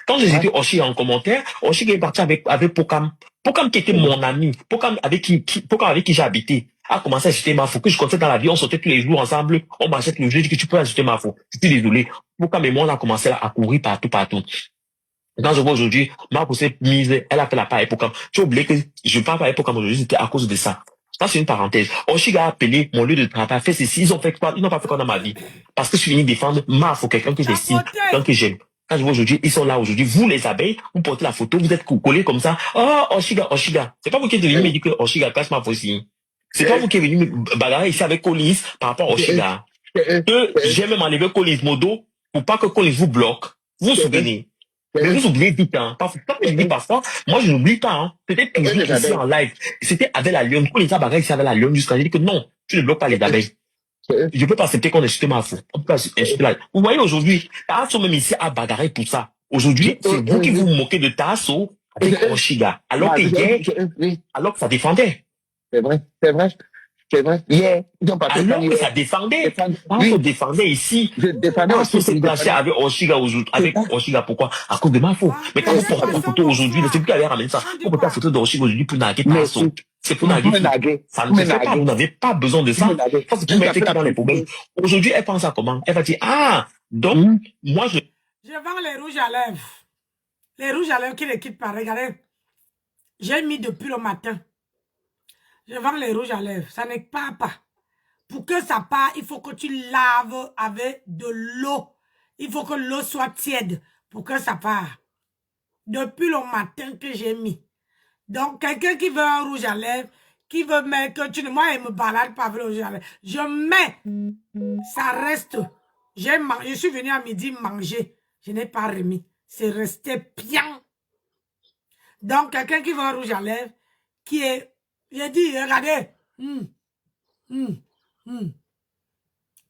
Quand j'ai jeté Oshiga en commentaire, Oshiga est parti avec Pokam. Pokam qui était mon ami. Pokam avec qui j'ai habité. A commencé à jeter ma fou. Que je comptais dans la vie, on sortait tous les jours ensemble. On marchait tous les jours. J'ai dit que tu peux ajouter ma fou. Je suis désolé. Pokam et moi, on a commencé à courir partout. Quand je vois aujourd'hui, ma poussée mise, elle a fait la part Epocam. Tu as oublié que je parle pas Epocam aujourd'hui, c'était à cause de ça. Ça, c'est une parenthèse. Oshiga a appelé mon lieu de travail, fait ceci, ils n'ont pas fait quoi dans ma vie. Parce que je suis venu défendre quelqu'un que j'estime, quelqu'un que j'aime. Quand je vois aujourd'hui, ils sont là aujourd'hui. Vous, les abeilles, vous portez la photo, vous êtes collés comme ça. Oh, Oshiga. C'est pas vous qui êtes venu me dire que Oshiga cache ma faucille. C'est pas vous qui êtes venu me bagarrer ici avec Collins par rapport à Oshiga. Que j'ai même enlevé Collins Modo pour pas que Collins vous bloque. Vous vous souvenez? Mais vous oubliez vite, hein. Parfois, quand je dis parfois, moi, je n'oublie pas, hein. Peut-être que je ici en live. C'était avec la lionne. Quand les abeilles, c'est avec la lionne jusqu'à, j'ai dit que non, tu ne bloques pas les abeilles. Je peux pas accepter qu'on insulte ma fou. On peut pas insulter la. Vous voyez, aujourd'hui, Tasso, même ici, a bagarré pour ça. Aujourd'hui, c'est vous qui vous moquez de Tasso avec Oshiga. Alors que hier, alors que ça défendait. C'est vrai, c'est vrai. C'est vrai. Hier, ils ont pas fait alors que ça défendait. Tasso défendait ici. Je défendais Tasso s'est clashé avec Oshiga aujourd'hui. Avec Oshiga, pourquoi? À cause de ma faute. Mais quand vous portez une photo aujourd'hui, c'est plus qui avait ramené ça. Vous portez la photo d'Oshiga aujourd'hui pour naguer Tasso. C'est pour naguer. Ça ne se fait pas. Vous n'avez pas besoin de ça. Ça, c'est pour mettre dans les problèmes. Aujourd'hui, elle pense à comment? Elle va dire, ah, donc, moi, je vends les rouges à lèvres. Les rouges à lèvres qui les quittent pas. Regardez. J'ai mis depuis le matin. Je vends les rouges à lèvres. Ça ne part pas. Pour que ça parte, il faut que tu laves avec de l'eau. Il faut que l'eau soit tiède pour que ça parte. Depuis le matin que j'ai mis. Donc, quelqu'un qui veut un rouge à lèvres, qui veut mettre que moi, il me balade pas avec le rouge à lèvres. Je mets. Ça reste. Je suis venu à midi manger. Je n'ai pas remis. C'est resté bien. Donc, quelqu'un qui veut un rouge à lèvres, qui est... J'ai dit, regardez.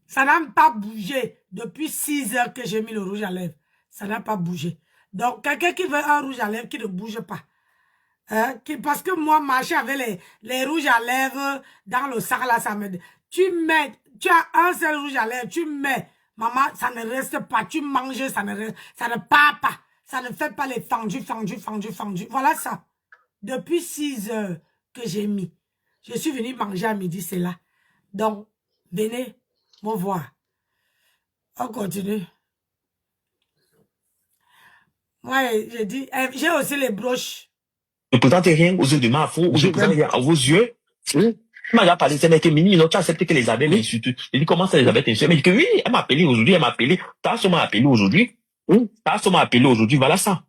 Ça n'a pas bougé depuis 6 heures que j'ai mis le rouge à lèvres. Ça n'a pas bougé. Donc, quelqu'un qui veut un rouge à lèvres qui ne bouge pas. Parce que moi, marcher avec les rouges à lèvres dans le sac, là, ça me... Tu as un seul rouge à lèvres, tu mets. Maman, ça ne reste pas. Tu manges, ça ne part pas. Ça ne fait pas les fendus. Voilà ça. Depuis 6 heures que j'ai mis. Je suis venue manger à midi, c'est là. Donc, venez me voir. On continue. Moi, j'ai dit, j'ai aussi les broches. ne présentez rien aux yeux de ma faute, je ne présente rien à vos yeux. Oui. Elle m'a déjà parlé, c'est que Mini, tu as accepté que les abeilles m'insultent. J'ai dit, comment ça les abeilles t'insultent? Elle m'a dit que oui, elle m'a appelé aujourd'hui, Tasso m'a appelé aujourd'hui. Oui. Tasso m'a appelé aujourd'hui, voilà ça.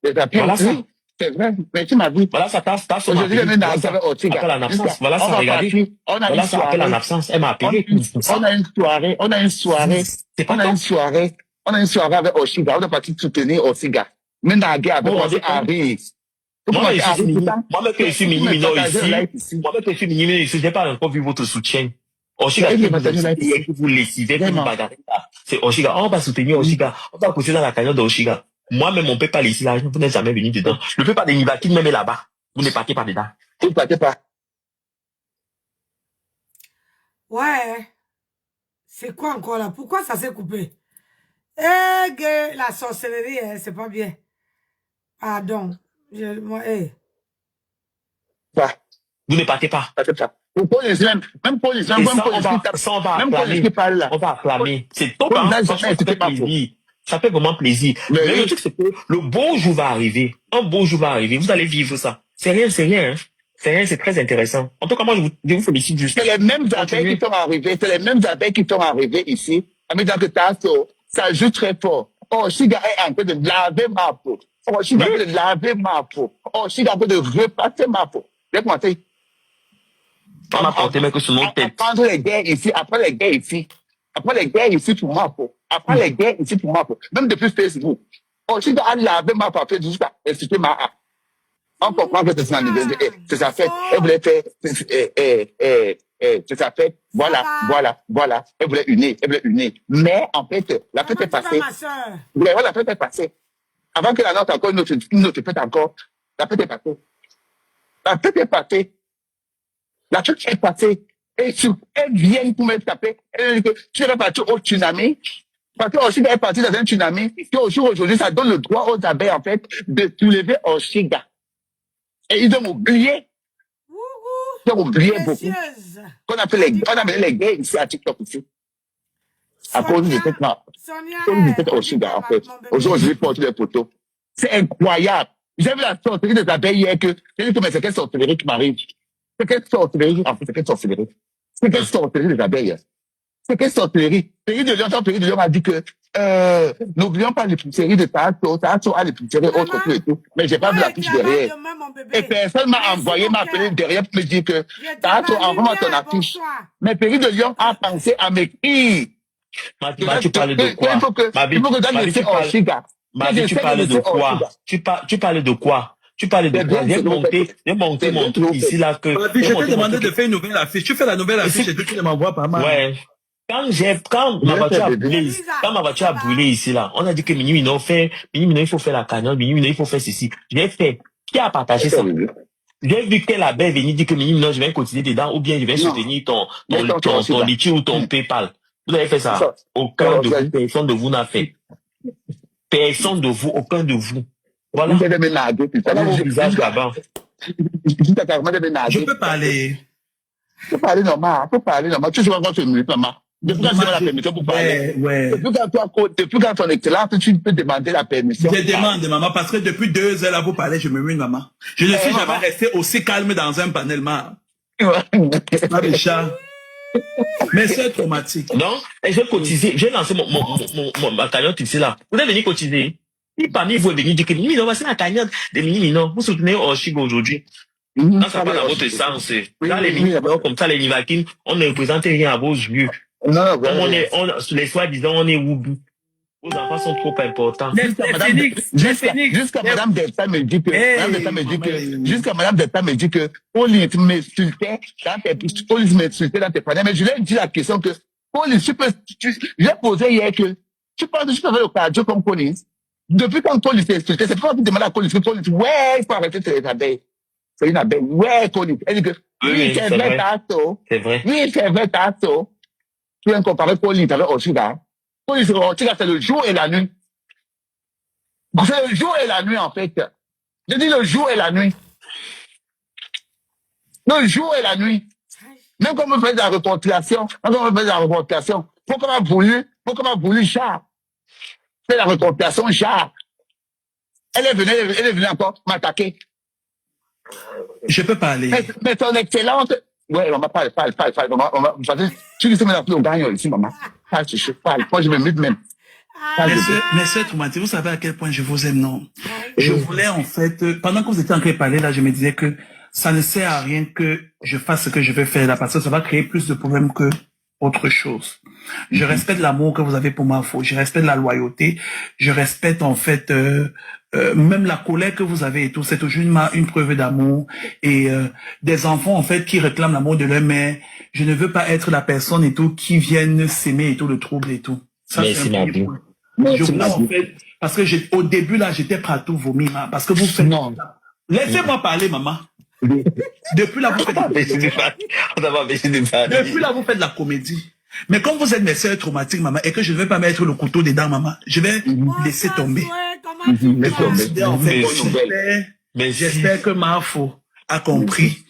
Voilà ça. C'est vrai, mais tu m'as vu. Voilà ça, Tasso m'a appelé. Après la absence, voilà ça, regardez. Voilà ça, après la absence, elle m'a appelé. On a une soirée avec Oshiga, on est parti soutenir Oshiga. Même dans la guerre avec Henri. Moi-même que je suis Mini Mino ici, je n'ai pas encore vu votre soutien. Oshiga, qui vous lessivez, qui vous bagarrez. C'est Oshiga. On va soutenir Oshiga. On va pousser dans la cagnotte d'Oshiga. Moi-même, on peut pas laisser là. Vous n'êtes jamais venu dedans. Le peu pas de Nivaki, même est là-bas. Vous ne partez pas dedans. Vous ne partez pas. Ouais. C'est quoi encore là? Pourquoi ça s'est coupé? La sorcellerie, c'est pas bien. Pardon. Vous ne partez pas. Même pour les gens, on va acclamer. C'est top, hein. Ça fait vraiment plaisir. Mais le truc, c'est que le beau jour va arriver. Un beau jour va arriver. Vous allez vivre ça. C'est rien, hein. C'est rien, c'est très intéressant. En tout cas, moi, je vous félicite juste. C'est les mêmes abeilles qui sont arrivées ici. En me disant que Tasso, ça joue très fort. Oshiga est en train de laver ma peau. Oshiga est en train de laver ma peau. Oshiga est en train de repasser ma peau. J'ai commencé. On a porté même que sur notre tête. Après les guerres ici pour ma peau. Même depuis Facebook. Oshiga a lavé ma peau jusqu'à expliquer ma art. On comprend que c'est sa fête. Elle voulait faire, c'est sa fête. Voilà. Elle voulait unir. Mais, en fait, la fête est passée. La fête est passée. Avant que la note encore, une autre fête encore, la fête est passée. Et elle vient pour me taper. Elle dit que tu vas partir au tsunami. Parce que Oshiga est parti dans un tsunami. Et aujourd'hui, ça donne le droit aux abeilles, en fait, de soulever Oshiga. Et ils ont oublié. Beaucoup. Qu'on appelle les gays ici à TikTok ici. À cause de cette Oshiga, en fait. Aujourd'hui, ils portent des photos. C'est incroyable. J'ai vu la sorcellerie des abeilles hier que, j'ai dit que mais c'est quelle sorcellerie qui m'arrive? C'est quelle sorcellerie des abeilles? C'est quelle sorcellerie? Péri de Lyon a dit que, n'oublions pas les séries de Tasso a les séries autres et tout. Mais j'ai pas vu la fiche derrière. Et personne m'a appelé derrière pour me dire que Tasso envoie ton affiche. Mais Péri de Lyon a pensé à m'écrire. Tu parles de quoi? Il faut que tu laisses Oshiga. Marie, tu parlais de quoi? Tu parlais de quoi? Tu parlais de quoi? J'ai monté mon truc ici, là, que... Je t'ai demandé de faire une nouvelle affiche. Tu fais la nouvelle affiche et tu ne m'envoies pas mal. Ouais. Quand ma voiture a brûlé ici, là, on a dit que Minimino, il faut faire la cagnotte, Minimino, il faut faire ceci. J'ai fait. Qui a partagé ça? J'ai vu que la belle venait dire que Minimino, je vais cotiser dedans, ou bien je vais soutenir ton Litchi ou ton PayPal. Vous avez fait ça? Aucun de vous, personne de vous n'a fait. Personne de vous, aucun de vous. Voilà. Voilà vos visages là-bas. Je peux parler. Tu peux parler normal. Tu sais encore ce minute, maman. Depuis quand tu as la permission pour parler. Ouais. Depuis quand ton excellence, tu peux demander la permission. Je demande, maman, parce que depuis 2 heures là, vous parlez, je me mue, maman. Je ne suis jamais resté aussi calme dans un panel, maman. Pas de chat. Mais c'est traumatique. Non, et j'ai cotisé, j'ai lancé ma cagnotte ici là. Vous êtes venu cotiser. Et parmi vous, est venu dire que Minimino, voici la cagnotte de Minimino. Vous soutenez Oshigo aujourd'hui. Quand ça va dans votre sens, dans les Minimino, comme ça, les Nivakin, on ne représente rien à vos yeux. Non, comme les soi-disant, on est Wubu. Vos enfants sont trop importants. Jusqu'à Madame Delta me dit que, Pauline m'insultait dans tes panneaux. Mais je lui ai dit la question que, Pauline, j'ai posé hier que, tu penses que je peux faire le cardio comme Pauline? Depuis quand Pauline s'est insulté, c'est pas pour demander à Pauline, ouais, il faut arrêter de les abeilles. C'est une abeille. Ouais, Pauline. Elle dit que, oui, c'est vrai, Tasso. C'est vrai. Oui, c'est vrai, Tasso. Tu viens comparer Pauline avec Oshiga. Pauline, c'est le jour et la nuit. C'est le jour et la nuit, en fait. Je dis le jour et la nuit. Le jour et la nuit. Même quand on fait de la réconciliation, pourquoi m'a voulu Charles? C'est la réconciliation, Charles. Elle est venue encore m'attaquer. Je peux parler. Mais ton excellente, ouais, on va parler, tu dis que maintenant, on gagne ici, maman. Je parle. Moi, je me mute même. Mais c'est traumatique. Vous savez à quel point je vous aime, non? Je voulais, en fait, pendant que vous étiez en train de parler, là, je me disais que ça ne sert à rien que je fasse ce que je vais faire là, parce que ça va créer plus de problèmes que autre chose. Je respecte l'amour que vous avez pour ma faute. Je respecte la loyauté. Je respecte, en fait, même la colère que vous avez et tout. C'est toujours une preuve d'amour. Et des enfants, en fait, qui réclament l'amour de leur mère. Je ne veux pas être la personne et tout qui viennent s'aimer et tout, le trouble et tout. Ça, c'est un premier point. Je voulais, en fait, parce que au début, là, j'étais prêt à tout vomir, hein, parce que vous faites... Non. Laissez-moi parler, maman. Depuis là, vous faites... Depuis là, vous faites de la comédie. Mais comme vous êtes mes sœurs traumatiques, maman, et que je ne vais pas mettre le couteau dedans, maman, je vais laisser tomber. Mais j'espère que Marfo a compris.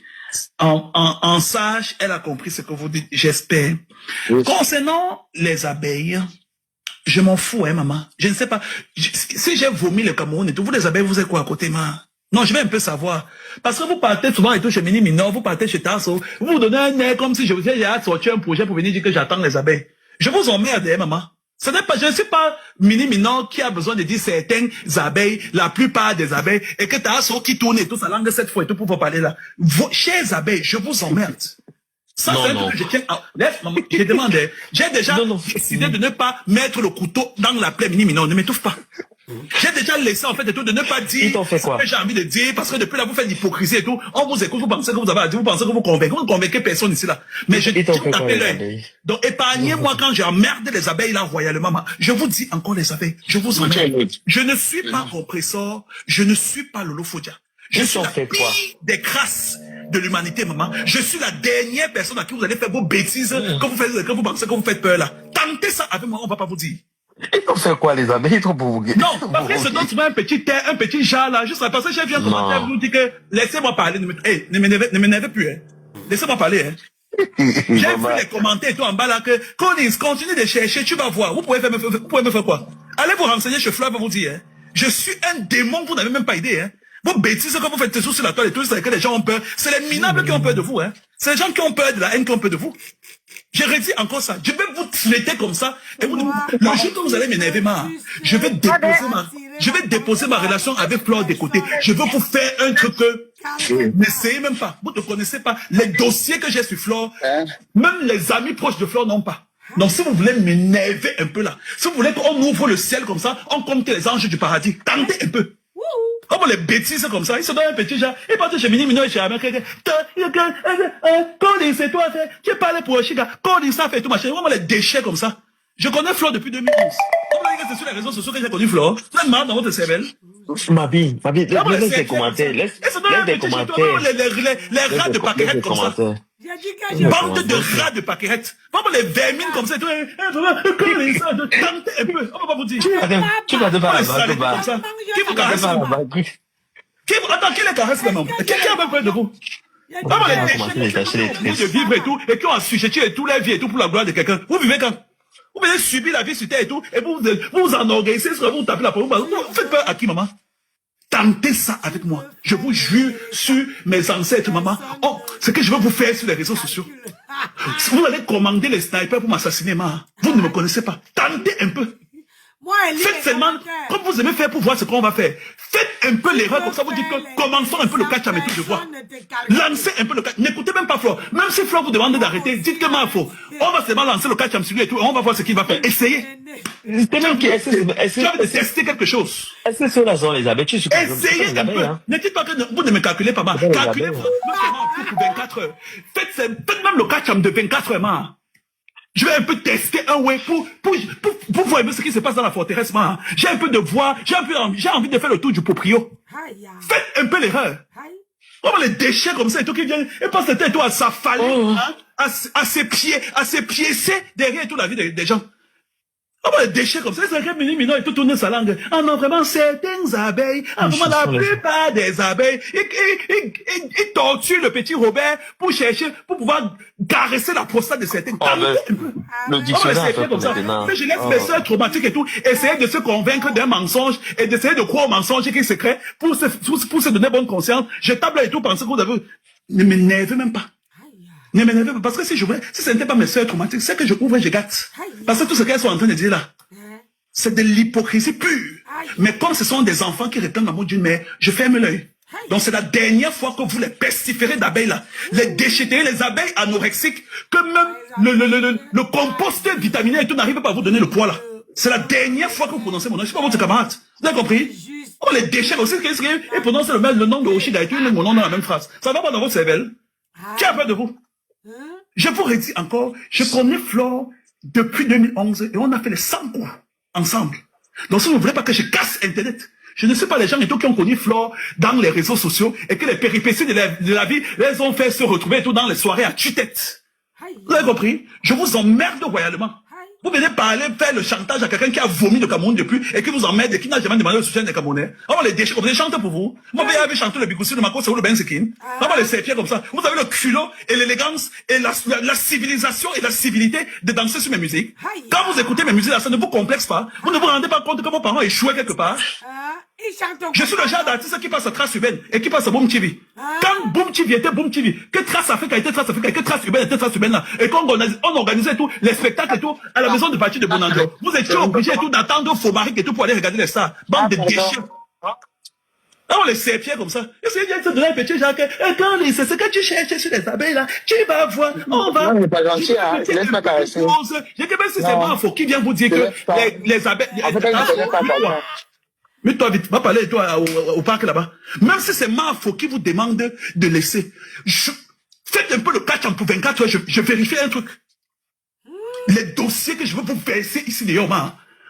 En sage, elle a compris ce que vous dites. J'espère. Concernant les abeilles, je m'en fous, hein, maman. Je ne sais pas. Si j'ai vomi le Cameroun et tout, vous les abeilles, vous êtes quoi à côté, maman? Non, je vais un peu savoir. Parce que vous partez souvent et tout chez Minimino, vous partez chez Tasso, vous vous donnez un air comme si j'ai sorti un projet pour venir dire que j'attends les abeilles. Je vous emmerde, hein, maman. Ce n'est pas, je ne suis pas Minimino qui a besoin de dire certaines abeilles, la plupart des abeilles, et que Tasso qui tourne et tout, sa langue cette fois et tout pour vous parler là. Vos chers abeilles, je vous emmerde. Ça, c'est un truc que je tiens à... Laisse, maman, je demandais. J'ai déjà décidé de ne pas mettre le couteau dans la plaie Minimino, ne m'étouffe pas. J'ai déjà laissé, en fait, et tout, de ne pas dire ce que j'ai envie de dire, parce que depuis là, vous faites l'hypocrisie et tout. On vous écoute, vous pensez que vous avez à dire, vous pensez que vous ne convainquez personne ici, là. Mais je t'appelle l'œil. Donc, épargnez-moi quand j'emmerde les abeilles, là, royalement. Je vous dis encore les abeilles. Je vous emmerde. Je ne suis pas oppresseur. Je ne suis pas Lolo Fodia. Je suis la pire des crasses de l'humanité, maman. Je suis la dernière personne à qui vous allez faire vos bêtises, que vous pensez que vous faites peur, là. Tentez ça avec moi, on va pas vous dire. Ils ont fait quoi, les abeilles? Ils sont pour vous. Non, parce que ce dont tu vois un petit jar là, juste parce que j'ai vu un commentaire vous dire que laissez-moi parler, ne m'énervez plus, hein. Laissez-moi parler, hein. J'ai vu les commentaires et tout en bas là que, Collins, continue de chercher, tu vas voir. Vous pouvez me faire quoi? Allez vous renseigner chez Flav, vous dire, hein. Je suis un démon, vous n'avez même pas idée, hein. Vos bêtises que vous faites sur la toile et tout, c'est que les gens ont peur. C'est les minables qui ont peur de vous, hein. C'est les gens qui ont peur de la haine qui ont peur de vous. Je redis encore ça. Je vais vous traiter comme ça. Et vous, le jour que vous allez m'énerver, je vais déposer ma relation avec Flore des côtés. Je veux vous faire un truc que, n'essayez même pas. Vous ne connaissez pas. Les dossiers que j'ai sur Flore, même les amis proches de Flore n'ont pas. Donc, si vous voulez m'énerver un peu là, si vous voulez qu'on ouvre le ciel comme ça, on compte les anges du paradis, tentez un peu. Comme les bêtises comme ça, ils se donnent un petit genre, ils partent chez Mini et chez Américain, Colin, c'est toi, tu parles pour Chica, Colin, ça fait tout machin, vraiment les déchets comme ça. Je connais Flore depuis 2011. Comme là, c'est sur les réseaux sociaux que j'ai connu Flore. Vous êtes marre dans votre cervelle. Mabi, laisse des commentaires, laisse des commentaires. Les rats de paquerettes comme ça. Bande de rats de paquerettes. Vraiment les vermines comme ça. Tentez un peu. On va pas vous dire. Tu vas devoir là-bas. Qui vous caresse là-bas? Attends, qui les caresse là-bas? Qui a même peur de vous? Vraiment les déchets de vivre et tout, et qui ont assujetti tous les vies et tout pour la gloire de quelqu'un. Vous vivez quand? Vous venez subir la vie sur terre et tout, et vous vous en organisez, vous tapez la parole. Vous faites peur à qui, maman? Tentez ça avec moi. Je vous jure sur mes ancêtres, maman. Oh, ce que je veux vous faire sur les réseaux sociaux. Vous allez commander les snipers pour m'assassiner, maman. Vous ne me connaissez pas. Tentez un peu. Faites seulement, comme vous aimez faire pour voir ce qu'on va faire. Faites un peu l'erreur, comme ça vous dites que commençons un peu le catch à mes trucs de voix. Lancez un peu le catch. N'écoutez même pas Flore. Même si Flore vous demande d'arrêter, dites que moi, faux. On va seulement lancer le catch à M. et tout, et on va voir ce qu'il va faire. Essayez. Tu vas tester quelque chose. Est-ce que ceux-là sont les abeilles? Essayez un peu. Ne dites pas que vous ne me calculez pas mal. Calculez pour 24 heures. Faites même le catch de 24 heures, man. Je vais un peu tester un way pour voir un peu ce qui se passe dans la forteresse, man. J'ai un peu de voix, j'ai envie de faire le tour du proprio. Faites un peu l'erreur. Comme les déchets comme ça et tout qui viennent, et passent le temps et tout à s'affaler, à ses pieds, c'est derrière toute la vie des gens. Comme les déchets comme ça, c'est un mini et tout tourner sa langue. Ah non, vraiment, certaines abeilles, vraiment la plupart des abeilles, ils torturent le petit Robert pour chercher, pour pouvoir caresser la prostate de certains. Le dictionnaire, comme ça. Mais je laisse mes soeurs traumatiques et tout, essayer de se convaincre d'un mensonge et d'essayer de croire au mensonge qui est secret pour se donner bonne conscience. Je table et tout, pensez que vous avez, ne m'énervez même pas. Ne m'énervez pas, parce que si ce n'était pas mes soeurs traumatiques, c'est que je ouvre et je gâte. Parce que tout ce qu'elles sont en train de dire là, c'est de l'hypocrisie pure. Mais comme ce sont des enfants qui réclament l'amour d'une mère, je ferme l'œil. Donc c'est la dernière fois que vous les pestiférez d'abeilles là, les déchetterez, les abeilles anorexiques, que même le compost vitaminé et tout n'arrive pas à vous donner le poids là. C'est la dernière fois que vous prononcez mon nom. Je ne suis pas votre camarade. Vous avez compris? On les déchire aussi, et prononcez le nom de Oshiga et tout, mon nom dans la même phrase. Ça va pas dans votre cervelle? Qui a peur de vous? Je vous redis encore, je connais Flore depuis 2011 et on a fait les 100 coups ensemble. Donc si vous ne voulez pas que je casse Internet, je ne sais pas les gens et tout qui ont connu Flore dans les réseaux sociaux et que les péripéties de la vie les ont fait se retrouver et tout dans les soirées à tue-tête. Vous avez compris? Je vous emmerde royalement. Vous venez parler, faire le chantage à quelqu'un qui a vomi le Cameroun depuis et qui vous emmerde et qui n'a jamais demandé le soutien des Camerounais. On va les déchirer, on va les chanter pour vous. Moi, vous avez chanté le Bikoussi, le Mako, c'est où le Benzekin. On va les serrer comme ça. Vous avez le culot et l'élégance et la civilisation et la civilité de danser sur mes musiques. Quand vous écoutez mes musiques, ça ne vous complexe pas. Vous ne vous rendez pas compte que vos parents échouaient quelque part. Je suis le genre d'artiste qui passe à Trace Urbaine et qui passe à Boom TV. Quand Boom TV était Boom TV, que Trace Africa était Trace Africa, que Trace Urbaine était Trace Urbaine là, et qu'on organisait tout, les spectacles et tout, à la maison de partie de Bonando, vous étiez obligés et tout d'attendre Fomaric et tout pour aller regarder les stars. Bande de déchets. Là, on les serpiers comme ça. Essayez de se donner un petit Jacques. Et quand c'est ce que tu cherches sur les abeilles là, tu vas voir, on va. Non, il n'est pas gentil, hein. Laisse pas caresser. Je dis même si c'est moi, faut qui vient vous dire que les abeilles. Mais toi, vite, va parler toi au parc là-bas. Même si c'est Mafo qui vous demande de laisser, faites un peu le catch en pour 24 heures, je vérifie un truc. Les dossiers que je veux vous verser ici d'ailleurs,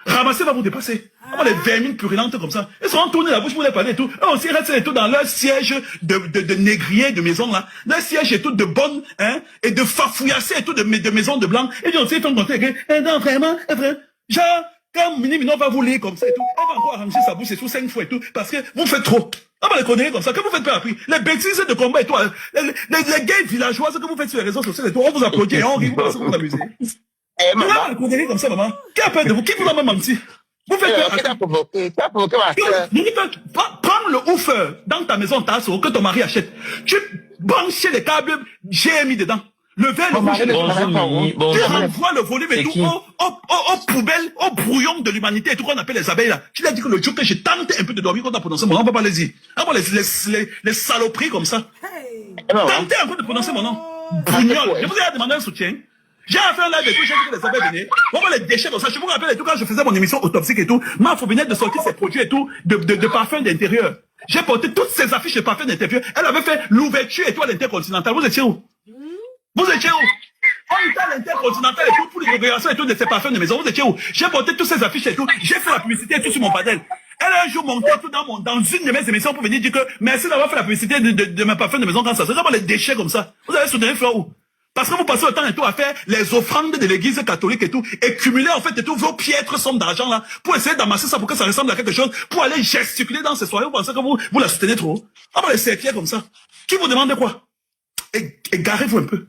ramassez va vous dépasser. On les vermines purulentes comme ça. Ils seront tournés la bouche pour les parler et tout. Eux aussi restent et tout dans leur siège de négrier de maison là. Leur siège et tout de bonne, hein, et de fafouillassés et tout de maison de blanc. Et ils aussi font compter que, non, vraiment, genre, quand Mini Mino va vous lire comme ça et tout, on va encore arranger sa bouche et tout 5 fois et tout, parce que vous faites trop. On va les connaître comme ça, que vous faites pas appris. Les bêtises de combat et tout, les gays villageois, ce que vous faites sur les réseaux sociaux et tout, on vous applaudit et on rit, vous vous amusez. Mais là, on les connaît comme ça, maman. Qui a peur de vous? Qui vous a même menti? Vous faites peur. Qui t'a provoqué ma soeur? Prends le ouf dans ta maison, Tasso, que ton mari achète. Tu branches les câbles GMI dedans. Le verre, le rouge, tu renvoies le volume et tout aux poubelles, aux brouillons de l'humanité et tout qu'on appelle les abeilles là. Tu l'as dit que le jour que j'ai tenté un peu de dormir quand on a prononcé mon nom, on va pas les dire. Ah bon, les saloperies comme ça. Tentez un peu de prononcer mon nom. Bougnol. Je vous ai demandé un soutien. J'ai fait un live et tout, j'ai dit que les savais venir. On voit les déchets comme ça. Je vous rappelle et tout, quand je faisais mon émission autopsique et tout, ma venait de sortir ses produits et tout, de parfums d'intérieur. J'ai porté toutes ces affiches de parfums d'intérieur. Elle avait fait l'ouverture et tout à l'Intercontinental. Vous étiez où? Vous étiez où? On était à l'Intercontinental et tout, pour l'inauguration et tout de ces parfums de maison. Vous étiez où? J'ai porté toutes ces affiches et tout. J'ai fait la publicité et tout sur mon panel. Elle a un jour monté tout dans une de mes émissions pour venir dire que merci d'avoir fait la publicité de mes parfums de maison quand ça. C'est vraiment les déchets comme ça. Vous avez soutenu faire où? Parce que vous passez le temps et tout à faire les offrandes de l'église catholique et tout, et cumuler en fait et tout vos piètres sommes d'argent là, pour essayer d'amasser ça pour que ça ressemble à quelque chose, pour aller gesticuler dans ces soirées. Vous pensez que vous la soutenez trop? Ah bah les serpiers comme ça. Qui vous demande quoi? Égarez-vous un peu.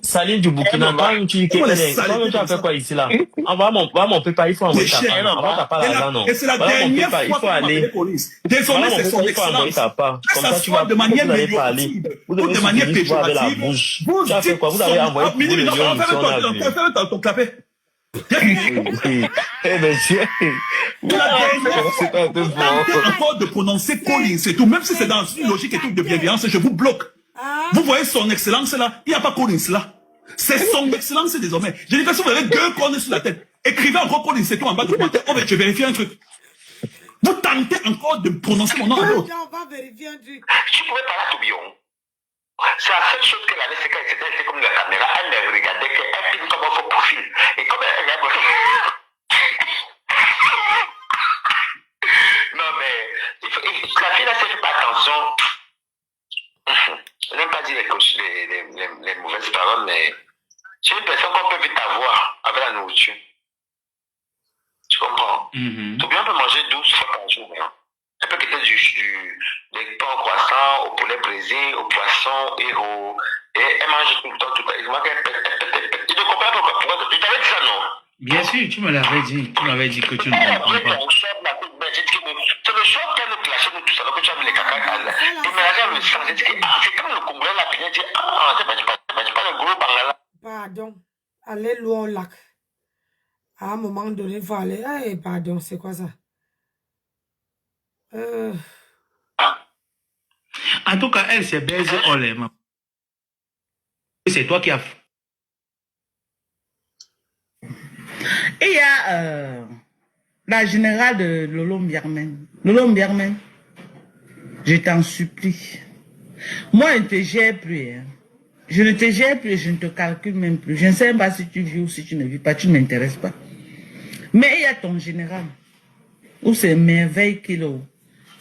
Salim du Burkina, quand tu as fait quoi ici là? Envoie mon PayPal, il faut envoyer ta part. Envoie ta part là, non. Et c'est la dernière fois il faut aller. Désormais, c'est son excellence. Que ça soit de manière péjorative ou de manière péjorative. Vous dites quoi? Vous avez envoyé ton clapet. Eh monsieur, encore de prononcer Collins, c'est tout. Même si c'est dans une logique et tout de bienveillance, je vous bloque. Vous voyez son excellence là, il n'y a pas Collins là. C'est son excellence désormais. Je dis que si vous avez deux cornes sur la tête, écrivez encore Collins, c'est tout en bas du commentaire. Oh, mais je vérifie un truc. Vous tentez encore de prononcer mon nom à l'autre. On va vérifier un truc. Tu pouvais parler à Tourbillon. C'est la seule chose qu'elle avait, c'est qu'elle était comme la caméra. Elle regardait qu'elle filme comme un faux profil. Et comme elle regarde. Non, mais la fille là, s'est fait pas attention. Je n'aime pas dire les mauvaises paroles, mais c'est une personne qu'on peut vite avoir avec la nourriture. Tu comprends? Tourbillon peut manger 12 fois par jour. Hein. Elle peut quitter des pains au croissant, au poulet brisé, au poisson et elle mange tout le temps, tout le temps. Tu ne comprends pas pourquoi? Tu t'avais dit ça, non? Bien sûr, tu me l'avais dit. Tu m'avais dit que tu ne comprends pas. C'est le choc qu'elle nous clashait, nous tous, alors que tu as mis les caca. Et mélanger le sang, j'ai dit que c'est comme le Congolais l'a pris, dit c'est pas le gros bangala. Pardon. Allez loin au lac. À un moment donné, il faut aller. Hey, pardon, c'est quoi ça? En tout cas, elle s'est baisée en les mains. C'est toi qui as... Et il y a la générale de Lolo Mbiarmen. Lolo Mbiarmen, je t'en supplie. Moi, je ne te gère plus. Hein. Je ne te gère plus et je ne te calcule même plus. Je ne sais même pas si tu vis ou si tu ne vis pas. Tu ne m'intéresses pas. Mais il y a ton général. Où c'est Merveille Kilo.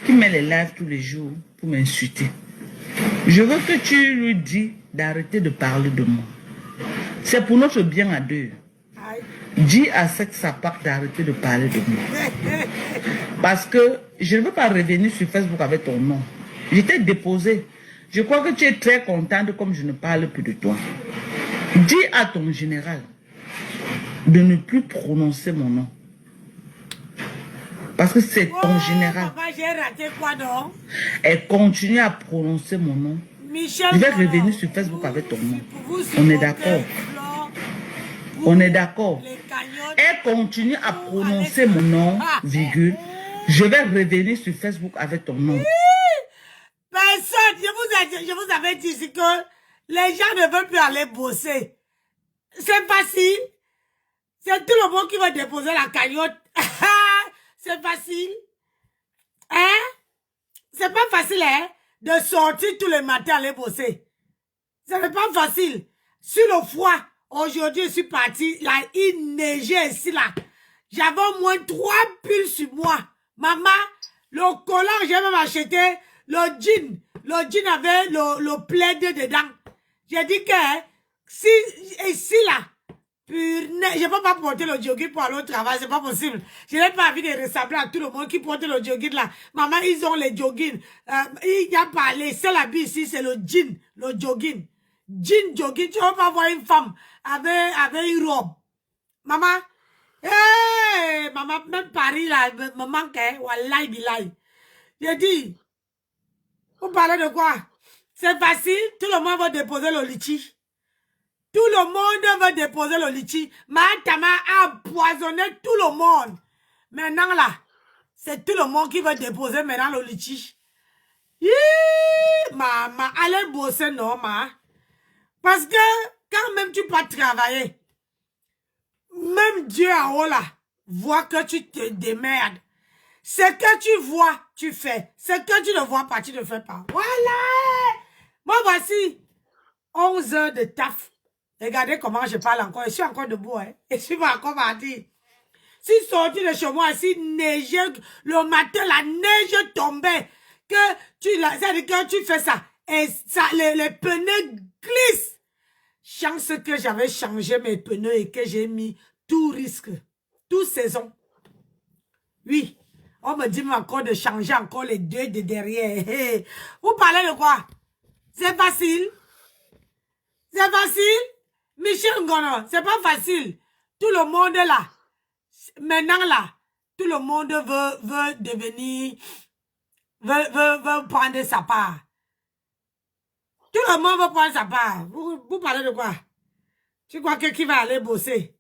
Qui met les lives tous les jours pour m'insulter. Je veux que tu lui dis d'arrêter de parler de moi. C'est pour notre bien à deux. Dis à cette sapate d'arrêter de parler de moi. Parce que je ne veux pas revenir sur Facebook avec ton nom. Je t'ai déposé. Je crois que tu es très contente comme je ne parle plus de toi. Dis à ton général de ne plus prononcer mon nom. Parce que c'est ton général. Papa, j'ai raté quoi, non? Elle continue à prononcer mon nom. Michel, je vais revenir sur Facebook avec ton nom. On est d'accord. On est d'accord. Elle continue à prononcer mon nom, virgule. Je vais revenir sur Facebook avec ton nom. Personne, je vous avais dit ici que les gens ne veulent plus aller bosser. C'est facile. C'est tout le monde qui va déposer la cagnotte. C'est facile. Hein? C'est pas facile, hein? De sortir tous les matins aller bosser. Ce n'est pas facile. Sur le froid, aujourd'hui, je suis parti. Il neigeait ici, là. J'avais au moins 3 pulls sur moi. Maman, le collant, j'ai même acheté le jean. Le jean avait le plaid dedans. J'ai dit que, si, ici, là, je ne peux pas porter le jogging pour aller au travail, c'est pas possible. Je n'ai pas envie de ressembler à tout le monde qui porte le jogging là. Maman, ils ont les jogging. Il n'y a pas les seuls habits ici, c'est le jean, le jogging. Jean, jogging, tu ne vas pas voir une femme avec une robe. Maman, hey, maman, même Paris là, me manque, hein, wallahi billahi. J'ai dit, vous parlez de quoi? C'est facile, tout le monde va déposer le litchi. Tout le monde veut déposer le litchi. Mahatama a empoisonné tout le monde. Maintenant là, c'est tout le monde qui veut déposer maintenant le litchi. Maman, allez bosser non, ma. Parce que quand même tu vas travailler, même Dieu en haut là, voit que tu te démerdes. Ce que tu vois, tu fais. Ce que tu ne vois pas, tu ne fais pas. Voilà. Moi, voici 11 heures de taf. Regardez comment je parle encore. Je suis encore debout. Hein. Et je suis pas encore parti. Si sorti de chez moi, si neigeait, le matin, la neige tombait, que c'est-à-dire que tu fais ça, et ça, les pneus glissent. Chance que j'avais changé mes pneus et que j'ai mis tout risque, toute saison. Oui. On me dit encore de changer encore les deux de derrière. Vous parlez de quoi? C'est facile. C'est facile. Michel Ngono, c'est pas facile. Tout le monde là, maintenant là, tout le monde veut devenir, veut prendre sa part. Tout le monde veut prendre sa part. Vous parlez de quoi? Tu crois que qui va aller bosser?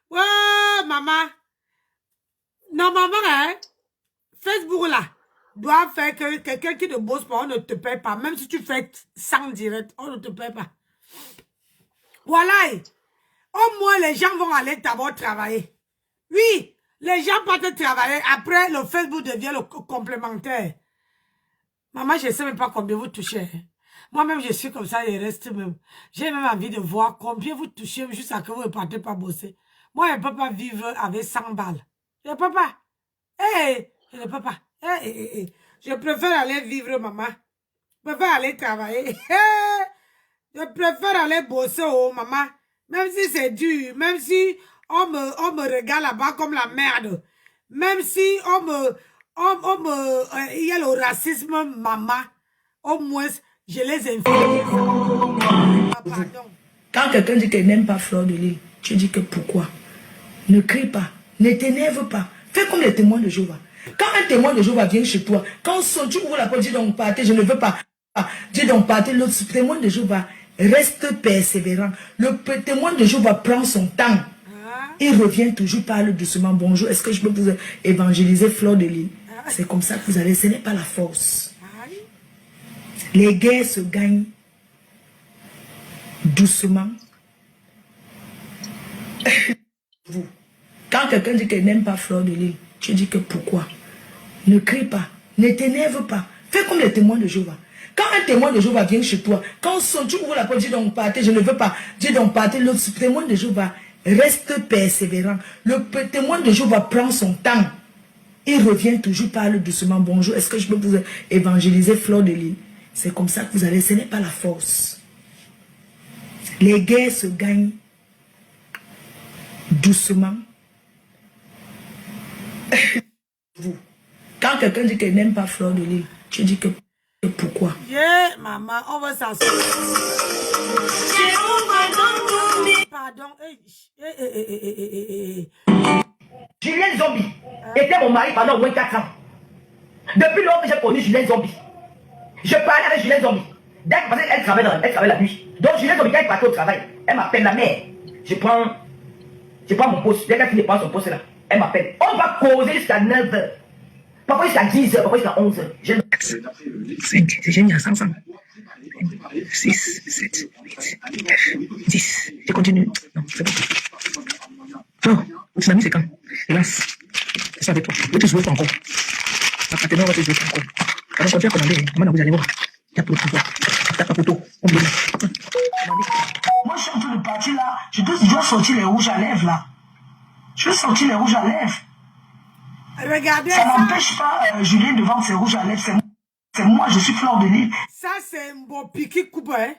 Oh, maman. Normalement, hein, Facebook là, doit faire que quelqu'un qui ne bosse pas, on ne te paye pas. Même si tu fais 100 direct, on ne te paye pas. Voilà. Au moins, les gens vont aller d'abord travailler. Oui, les gens partent travailler. Après, le Facebook devient le complémentaire. Maman, je ne sais même pas combien vous touchez. Moi-même, je suis comme ça et reste même. J'ai même envie de voir combien vous touchez jusqu'à que vous ne partez pas bosser. Moi, je ne peux pas vivre avec 100 balles. Je ne peux pas. Je ne peux pas. Je préfère aller vivre, maman. Je préfère aller travailler. Je préfère aller bosser, oh, maman. Même si c'est dur. Même si on me regarde là-bas comme la merde. Même si il y a le racisme, maman. Au moins, je les inflige. Ah, pardon. Quand quelqu'un dit qu'il n'aime pas Fleur de Lys, tu dis que pourquoi? Ne crie pas, ne t'énerve pas. Fais comme les témoins de Jéhovah. Quand un témoin de Jéhovah vient chez toi, quand tu ouvres la porte, dis donc partez, je ne veux pas. Dis donc partez, l'autre témoin de Jéhovah reste persévérant. Le témoin de Jéhovah prend son temps. Il revient toujours, parle doucement. Bonjour, est-ce que je peux vous évangéliser Fleur de Lys? C'est comme ça que vous allez, ce n'est pas la force. Les guerres se gagnent doucement. Vous. Quand quelqu'un dit qu'il n'aime pas Fleur de Lys, tu dis que pourquoi? Ne crie pas, ne t'énerve pas. Fais comme les témoins de Jéhovah. Quand un témoin de Jéhovah vient chez toi, quand tu ouvres la porte, dis donc partez, je ne veux pas. Dis donc partez, l'autre témoin de Jéhovah reste persévérant. Le témoin de Jéhovah prend son temps. Il revient toujours, parle doucement. Bonjour, est-ce que je peux vous évangéliser Fleur de Lys? C'est comme ça que vous allez, ce n'est pas la force. Les guerres se gagnent doucement. Vous. Quand quelqu'un dit qu'il n'aime pas Fleur de Lys, tu dis que pourquoi? Yeah, maman, on va s'asseoir. Pardon. Julien Zombie était mon mari pendant au moins 4 ans. Depuis lors que j'ai connu Julien Zombie, je parlais avec Julien Zombie. Dès qu'elle travaille la nuit. Donc Julien Zombie, quand il partait au travail, elle m'appelle la mère. Je prends mon poste. Dès qu'elle prend son poste là, elle m'appelle. On va causer jusqu'à 9h. Parfois jusqu'à 10h, parfois jusqu'à 11h. 5, c'est génial, 500. 6, 7, 8, 9, 10. Je continue. Non, c'est bon. Non, le tsunami, c'est quand? Hélas, c'est ça avec toi. Je vais te jouer encore. La partenaire va te jouer encore. Alors, quand tu as commandé, comment vous allez voir? Il y a pour le pouvoir. T'as pas photo. Moi, je suis en train de partir là. Je dois sortir les rouges à lèvres là. Je vais sortir les rouges à lèvres. Regardez ça. Ça n'empêche pas Julien de vendre ses rouges à lèvres. C'est moi, je suis Fleur de Lys. Ça, c'est un bon piqué coupe, hein,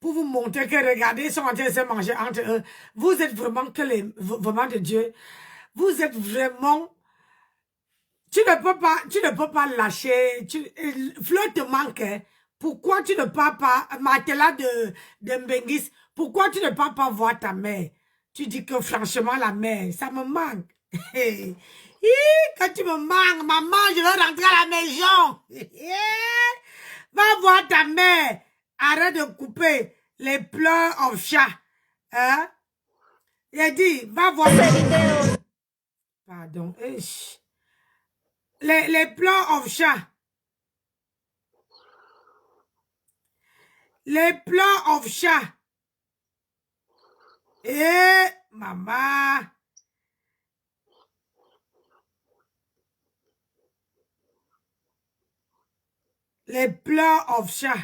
pour vous montrer que, regardez, ils sont en train de se manger entre eux. Vous êtes vraiment vraiment de Dieu. Vous êtes vraiment... Tu ne peux pas lâcher. Fleur te manque, hein. Pourquoi tu ne pars pas, Matela de Mbengis, pourquoi tu ne pars pas voir ta mère? Tu dis que franchement, la mère, ça me manque. Quand tu me manques, maman, je veux rentrer à la maison. Va voir ta mère. Arrête de couper les pleurs en chat. Hein? Il dit, va voir ta mère. Pardon. Les pleurs en chat. Les plans of chat. Eh, maman. Les plans of chat.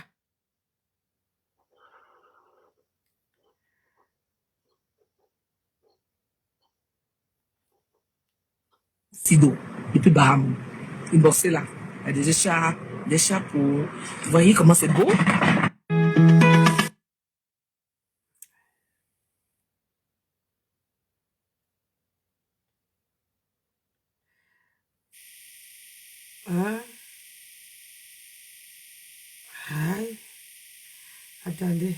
Sido, depuis Baham, il bossait là. Il y a des chapeaux. Vous voyez comment c'est beau? Hein? Aïe. Attendez.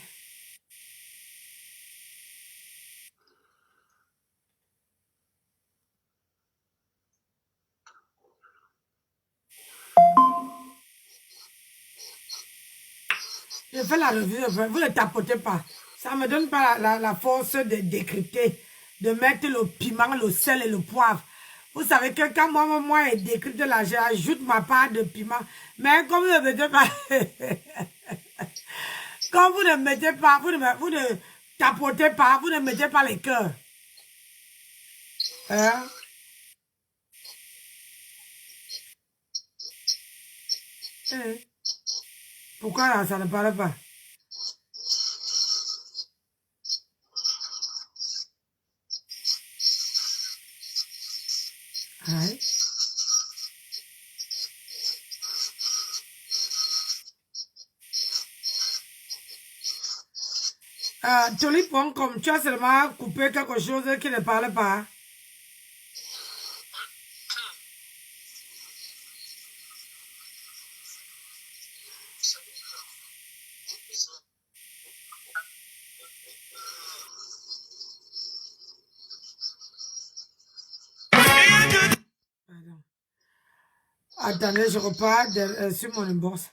Je fais la revue, vous ne tapotez pas. Ça ne me donne pas la force de décrypter, de mettre le piment, le sel et le poivre. Vous savez que quand moi, je décrypte là, j'ajoute ma part de piment. Mais comme vous ne mettez pas... Quand vous ne mettez pas, vous ne tapotez pas, vous ne mettez pas les cœurs. Hein? Pourquoi là, ça ne parle pas? Ouais. Toli.com, tu as seulement coupé quelque chose qui ne parle pas. Pardon. Attendez, je repars sur mon inbox.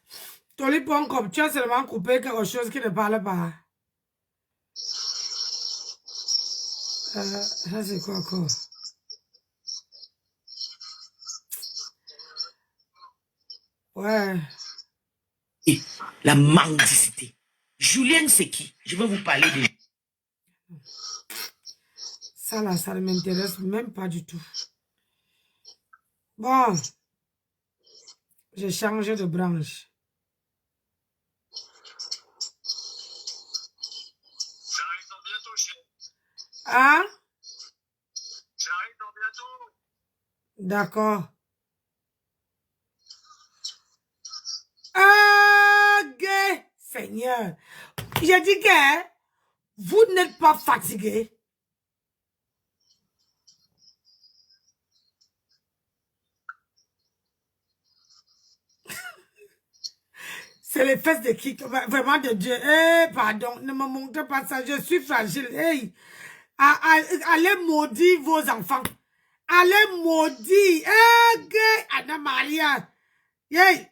Toli.com, tu as seulement coupé quelque chose qui ne parle pas. Ça c'est quoi encore? Ouais. Et la mendicité. Julienne, c'est qui? Je vais vous parler de... Ça là, ça ne m'intéresse même pas du tout. Bon. J'ai changé de branche. J'arrive dans bientôt, chérie. Hein? J'arrive dans bientôt. D'accord. Ah, gay, Seigneur. J'ai dit que vous n'êtes pas fatigué. C'est les fesses de qui? Vraiment de Dieu. Eh, pardon, ne me montrez pas ça. Je suis fragile. Hey. Allez maudire vos enfants. Allez maudire. Eh, gay, Anna Maria. Hey.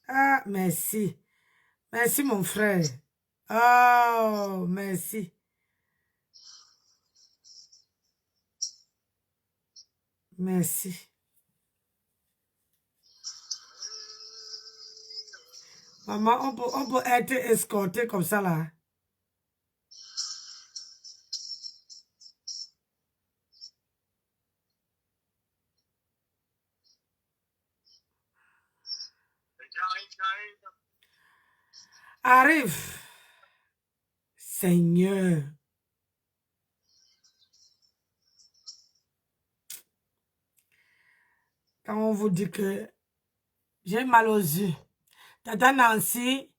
Ah, merci. Merci, mon frère. Oh, merci. Merci. Maman, on peut être escorté comme ça, là. J'arrive. Arrive. Seigneur. Quand on vous dit que j'ai mal aux yeux. Tata Nancy,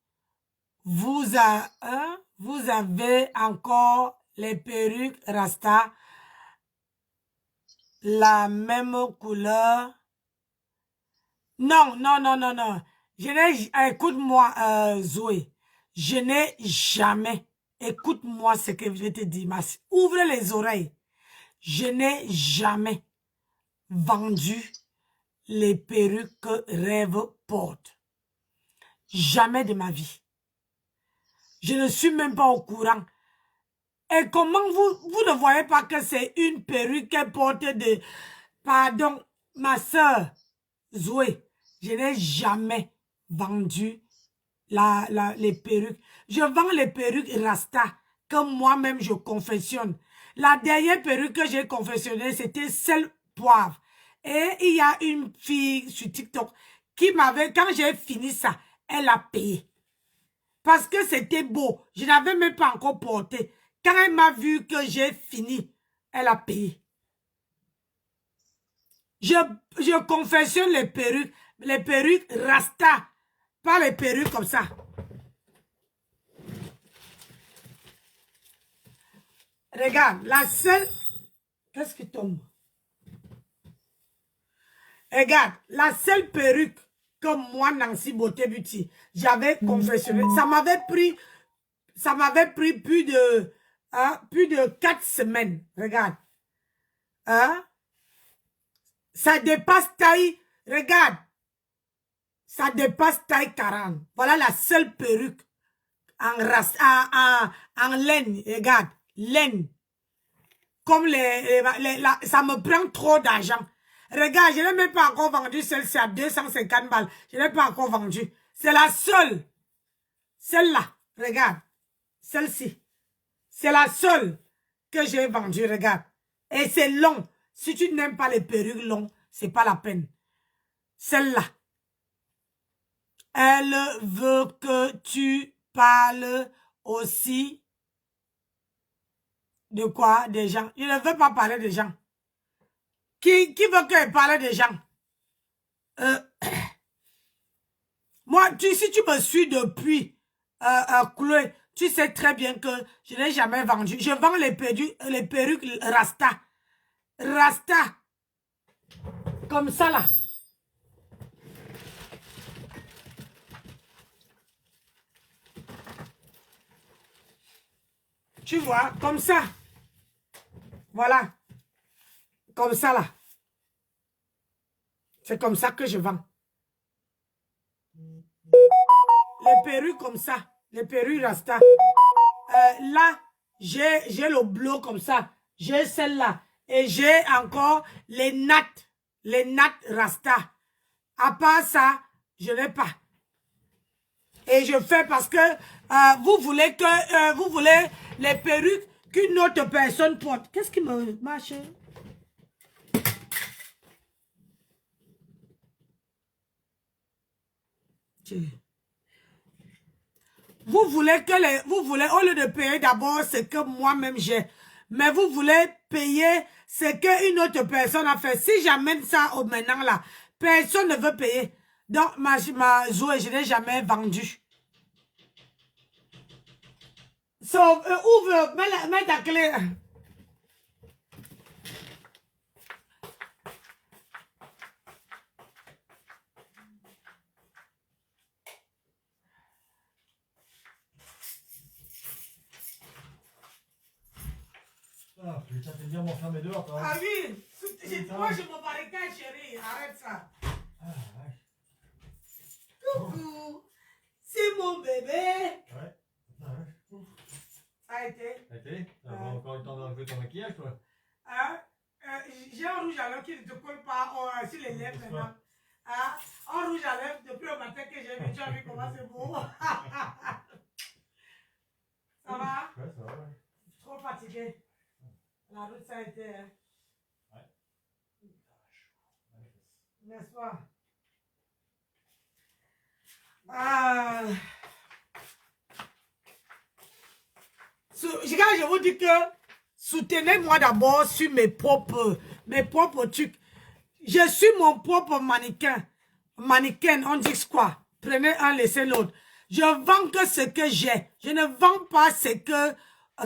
vous avez encore les perruques Rasta, la même couleur. Non. Écoute-moi, Zoé. Je n'ai jamais, écoute-moi ce que je te dis, ouvre les oreilles. Je n'ai jamais vendu les perruques que Rêve porte. Jamais de ma vie. Je ne suis même pas au courant. Et comment vous ne voyez pas que c'est une perruque qu'elle porte Pardon, ma soeur, Zoé, je n'ai jamais vendu les perruques. Je vends les perruques Rasta, comme moi-même je confectionne. La dernière perruque que j'ai confectionnée, c'était sel poivre. Et il y a une fille sur TikTok qui m'avait, quand j'ai fini ça, elle a payé. Parce que c'était beau. Je n'avais même pas encore porté. Quand elle m'a vu que j'ai fini, elle a payé. Je confectionne les perruques Rasta, pas les perruques comme ça. Regarde, la seule... Qu'est-ce qui tombe? Regarde, la seule perruque que moi, Nancy Beauté Beauty, j'avais confectionné, ça m'avait pris plus de 4 semaines. Regarde. Hein? Ça dépasse taille, regarde. Ça dépasse taille 40. Voilà la seule perruque en laine, regarde, laine. Comme ça me prend trop d'argent. Regarde, je n'ai même pas encore vendu celle-ci à 250 balles. Je n'ai pas encore vendu. C'est la seule. Celle-là, regarde. Celle-ci. C'est la seule que j'ai vendue, regarde. Et c'est long. Si tu n'aimes pas les perruques longues, c'est pas la peine. Celle-là. Elle veut que tu parles aussi de quoi? Des gens. Je ne veux pas parler des gens. Qui veut que je parle des gens? Moi, si tu me suis depuis Chloé, tu sais très bien que je n'ai jamais vendu. Je vends les perruques Rasta. Rasta. Comme ça là. Tu vois, comme ça. Voilà. Comme ça là. C'est comme ça que je vends. Les perruques comme ça. Les perruques Rasta. Là, j'ai le bleu comme ça. J'ai celle-là. Et j'ai encore les nattes. Les nattes Rasta. À part ça, je n'ai pas. Et je fais parce que vous voulez les perruques qu'une autre personne porte. Qu'est-ce qui me marche? Vous voulez au lieu de payer d'abord ce que moi-même j'ai, mais vous voulez payer ce qu'une autre personne a fait. Si j'amène ça au maintenant là, personne ne veut payer. Donc ma Zoé, je n'ai jamais vendu. Sauf ouvre, mets ta clé. Ah putain, t'aimes bien m'enfermer dehors, toi. Ah oui, moi je me barricade, chérie, arrête ça. Ah, ouais. Coucou, c'est mon bébé. Ouais. Ah, ouais. Ça a été. Ça a été? T'as encore eu le temps d'enlever ton maquillage, toi? J'ai un rouge à lèvres qui ne te colle pas sur les lèvres maintenant. Un rouge à lèvres depuis le matin que j'ai vu, tu as vu comment c'est beau. Ça va? Ouais, ça va, ouais. Trop fatigué. La route, ça a été. Hein? Ouais. N'est-ce pas? Je vous dis que soutenez-moi d'abord sur mes propres trucs. Je suis mon propre mannequin. Mannequin, on dit quoi? Prenez un, laissez l'autre. Je vends que ce que j'ai. Je ne vends pas ce que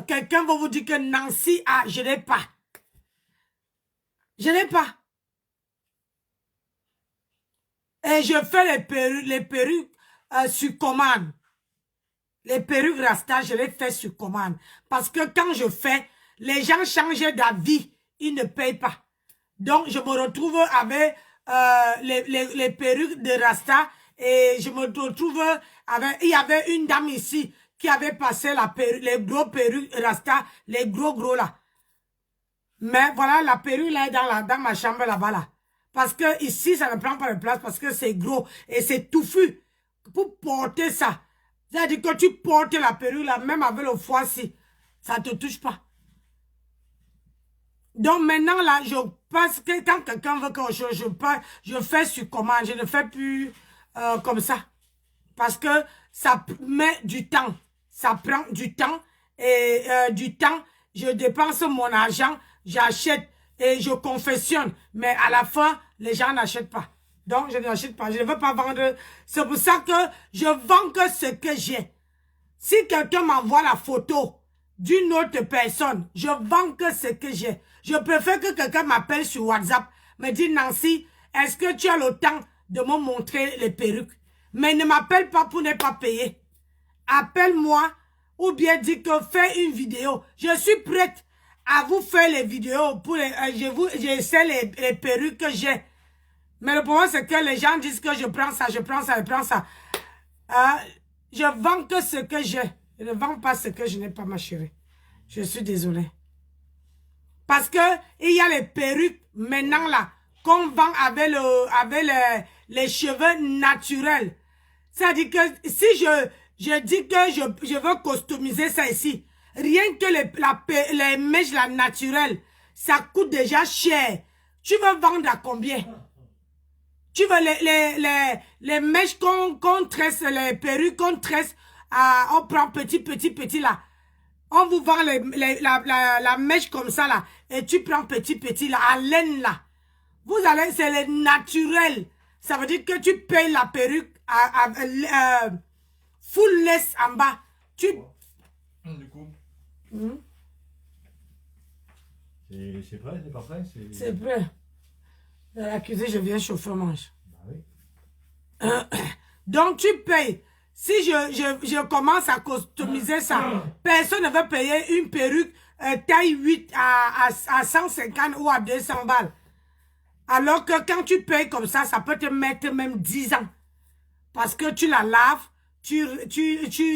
quelqu'un va vous dire que Nancy a. Je n'ai pas. Je n'ai pas. Et je fais les perruques sur commande. Les perruques Rasta, je les fais sur commande. Parce que quand je fais, les gens changent d'avis. Ils ne payent pas. Donc, je me retrouve avec les perruques de Rasta. Et je me retrouve avec... Il y avait une dame ici qui avait passé les gros perruques Rasta. Les gros là. Mais voilà, la perruque là est dans ma chambre là-bas là. Parce que ici, ça ne prend pas de place parce que c'est gros et c'est touffu. Pour porter ça, c'est-à-dire que tu portes la perruque là, même avec le foie-ci, ça ne te touche pas. Donc maintenant là, je pense que quand quelqu'un veut que je fais sur commande, je ne fais plus comme ça. Parce que ça met du temps. Ça prend du temps. Et du temps, je dépense mon argent, j'achète et je confessionne. Mais à la fin, les gens n'achètent pas. Donc, je n'achète pas. Je ne veux pas vendre. C'est pour ça que je vends que ce que j'ai. Si quelqu'un m'envoie la photo d'une autre personne, je vends que ce que j'ai. Je préfère que quelqu'un m'appelle sur WhatsApp, me dit Nancy, est-ce que tu as le temps de me montrer les perruques? Mais ne m'appelle pas pour ne pas payer. Appelle-moi ou bien dis que fais une vidéo. Je suis prête à vous faire les vidéos pour j'essaie les perruques que j'ai. Mais le problème c'est que les gens disent que je prends ça, je prends ça, je prends ça. Je vends que ce que j'ai. Je ne vends pas ce que je n'ai pas, ma chérie. Je suis désolée. Parce que il y a les perruques maintenant là qu'on vend avec les cheveux naturels. C'est-à-dire que si je dis que je veux customiser ça ici, rien que les mèches là, naturelles, ça coûte déjà cher. Tu veux vendre à combien? Tu veux les mèches qu'on tresse, les perruques qu'on tresse, on prend petit là. On vous vend la mèche comme ça là, et tu prends petit là, à laine là. Vous allez, c'est les naturels. Ça veut dire que tu payes la perruque full lace en bas. Tu... Du coup, c'est prêt, c'est pas prêt? C'est prêt. Dans la cuisine, je viens chauffer, mange. Bah oui. Donc, tu payes. Si je commence à customiser ça, personne ne va payer une perruque taille 8 à 150 ou à 200 balles. Alors que quand tu payes comme ça peut te mettre même 10 ans. Parce que tu la laves, tu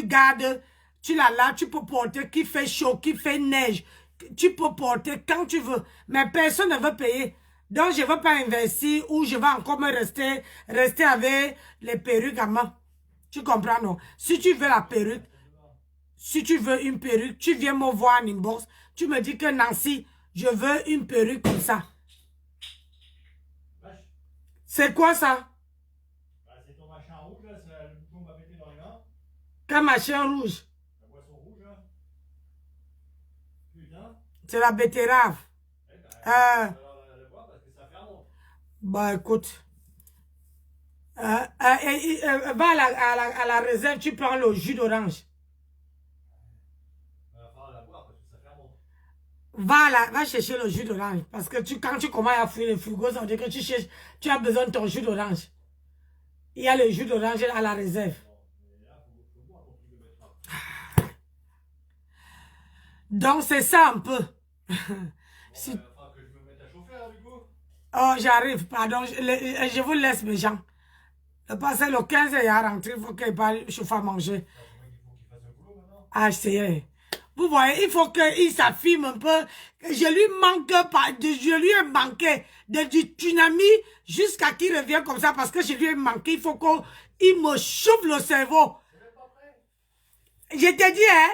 gardes, tu la laves, tu peux porter qui fait chaud, qui fait neige. Tu peux porter quand tu veux. Mais personne ne veut payer. Donc, je ne veux pas investir ou je vais encore me rester avec les perruques à main. Tu comprends, non? Si tu veux la perruque, si tu veux une perruque, tu viens me voir en inbox. Tu me dis que Nancy, je veux une perruque comme ça. C'est quoi ça? C'est ton machin rouge, là, c'est le bouton m'a pété dans les mains. Quel machin rouge? La boisson rouge, là. Putain. C'est la betterave. Bah écoute. Va à la réserve, tu prends le jus d'orange. Va chercher le jus d'orange. Parce que quand tu commences à fouiller le frigo, ça veut dire que tu as besoin de ton jus d'orange. Il y a le jus d'orange à la réserve. Donc c'est ça un peu. Si... Oh, j'arrive, pardon. Je vous laisse mes gens. Parce le 15, il y a rentré, il faut qu'il parle chauffe à manger. Ah, c'est... Vous voyez, il faut qu'il s'affirme un peu. Je lui ai manqué du tsunami jusqu'à qu'il revienne comme ça parce que je lui ai manqué. Il faut qu'il me chauffe le cerveau. Je t'ai dit, hein,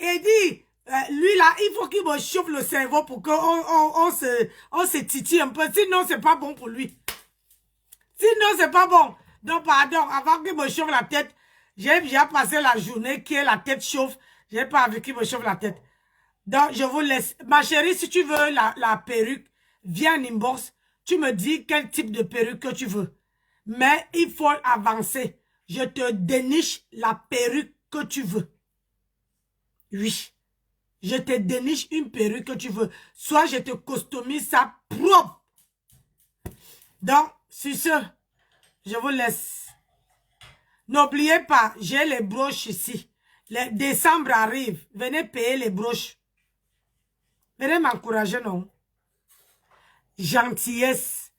et dit, lui là, il faut qu'il me chauffe le cerveau pour qu'on se titille un peu. Sinon, c'est pas bon pour lui. Sinon, c'est pas bon. Donc, pardon, avant qu'il me chauffe la tête, j'ai déjà passé la journée qui est la tête chauffe. J'ai pas envie qu'il me chauffe la tête. Donc, je vous laisse. Ma chérie, si tu veux la perruque, viens en inbox. Tu me dis quel type de perruque que tu veux. Mais il faut avancer. Je te déniche la perruque que tu veux. Oui. Je te déniche une perruque que tu veux. Soit je te customise ça propre. Donc, sur ce, je vous laisse. N'oubliez pas, j'ai les broches ici. Le décembre arrive. Venez payer les broches. Venez m'encourager, non? Gentillesse.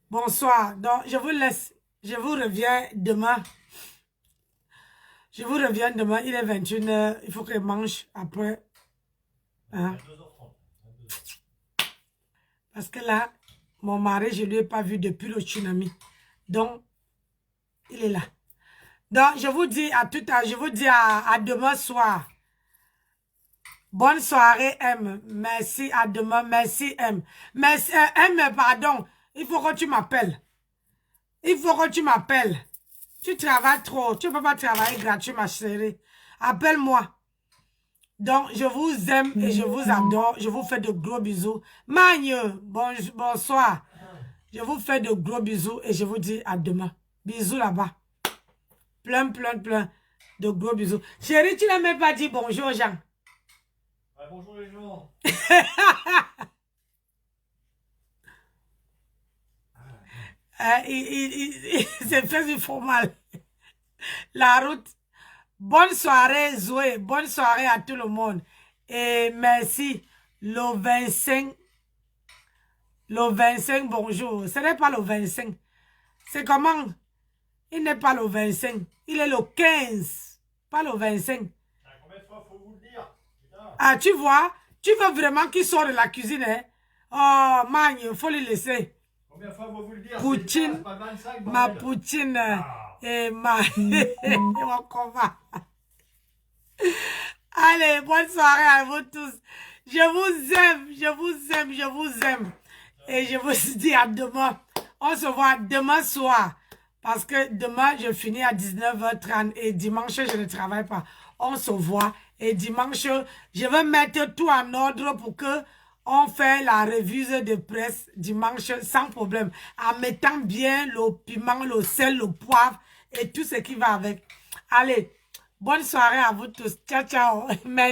Bonsoir. Donc, je vous laisse. Je vous reviens demain. Je vous reviens demain. Il est 21h. Il faut que je mange après. Hein? Parce que là, mon mari, je ne lui ai pas vu depuis le tsunami. Donc, il est là. Donc, je vous dis à tout à l'heure, je vous dis à demain soir. Bonne soirée, M. Merci, à demain. Merci, M. Merci, M, pardon. Il faut que tu m'appelles. Il faut que tu m'appelles. Tu travailles trop. Tu ne peux pas travailler gratuit, ma chérie. Appelle-moi. Donc, je vous aime et je vous adore. Je vous fais de gros bisous. Magne, bonsoir. Je vous fais de gros bisous et je vous dis à demain. Bisous là-bas. Plein de gros bisous. Chérie, tu n'as même pas dit bonjour aux gens. Ouais, bonjour les gens. Il s'est fait du formal. La route. Bonne soirée, Zoé. Bonne soirée à tout le monde. Et merci. Le 25. Le 25, bonjour. Ce n'est pas le 25. C'est comment? Il n'est pas le 25. Il est le 15. Pas le 25. Combien de fois faut vous le dire? Putain. Ah, tu vois? Tu veux vraiment qu'il sorte de la cuisine, hein? Oh, man, il faut le laisser. Combien de fois faut vous le dire? Poutine. Pas 25, Ma bordel. poutine. Ah. Et ma... mon combat. Allez, bonne soirée à vous tous. Je vous aime, je vous aime, je vous aime. Et je vous dis à demain. On se voit demain soir. Parce que demain, je finis à 19h30 et dimanche, je ne travaille pas. On se voit. Et dimanche, je vais mettre tout en ordre pour que on fait la revue de presse dimanche sans problème. En mettant bien le piment, le sel, le poivre et tout ce qui va avec. Allez, bonne soirée à vous tous. Ciao, ciao. Merci.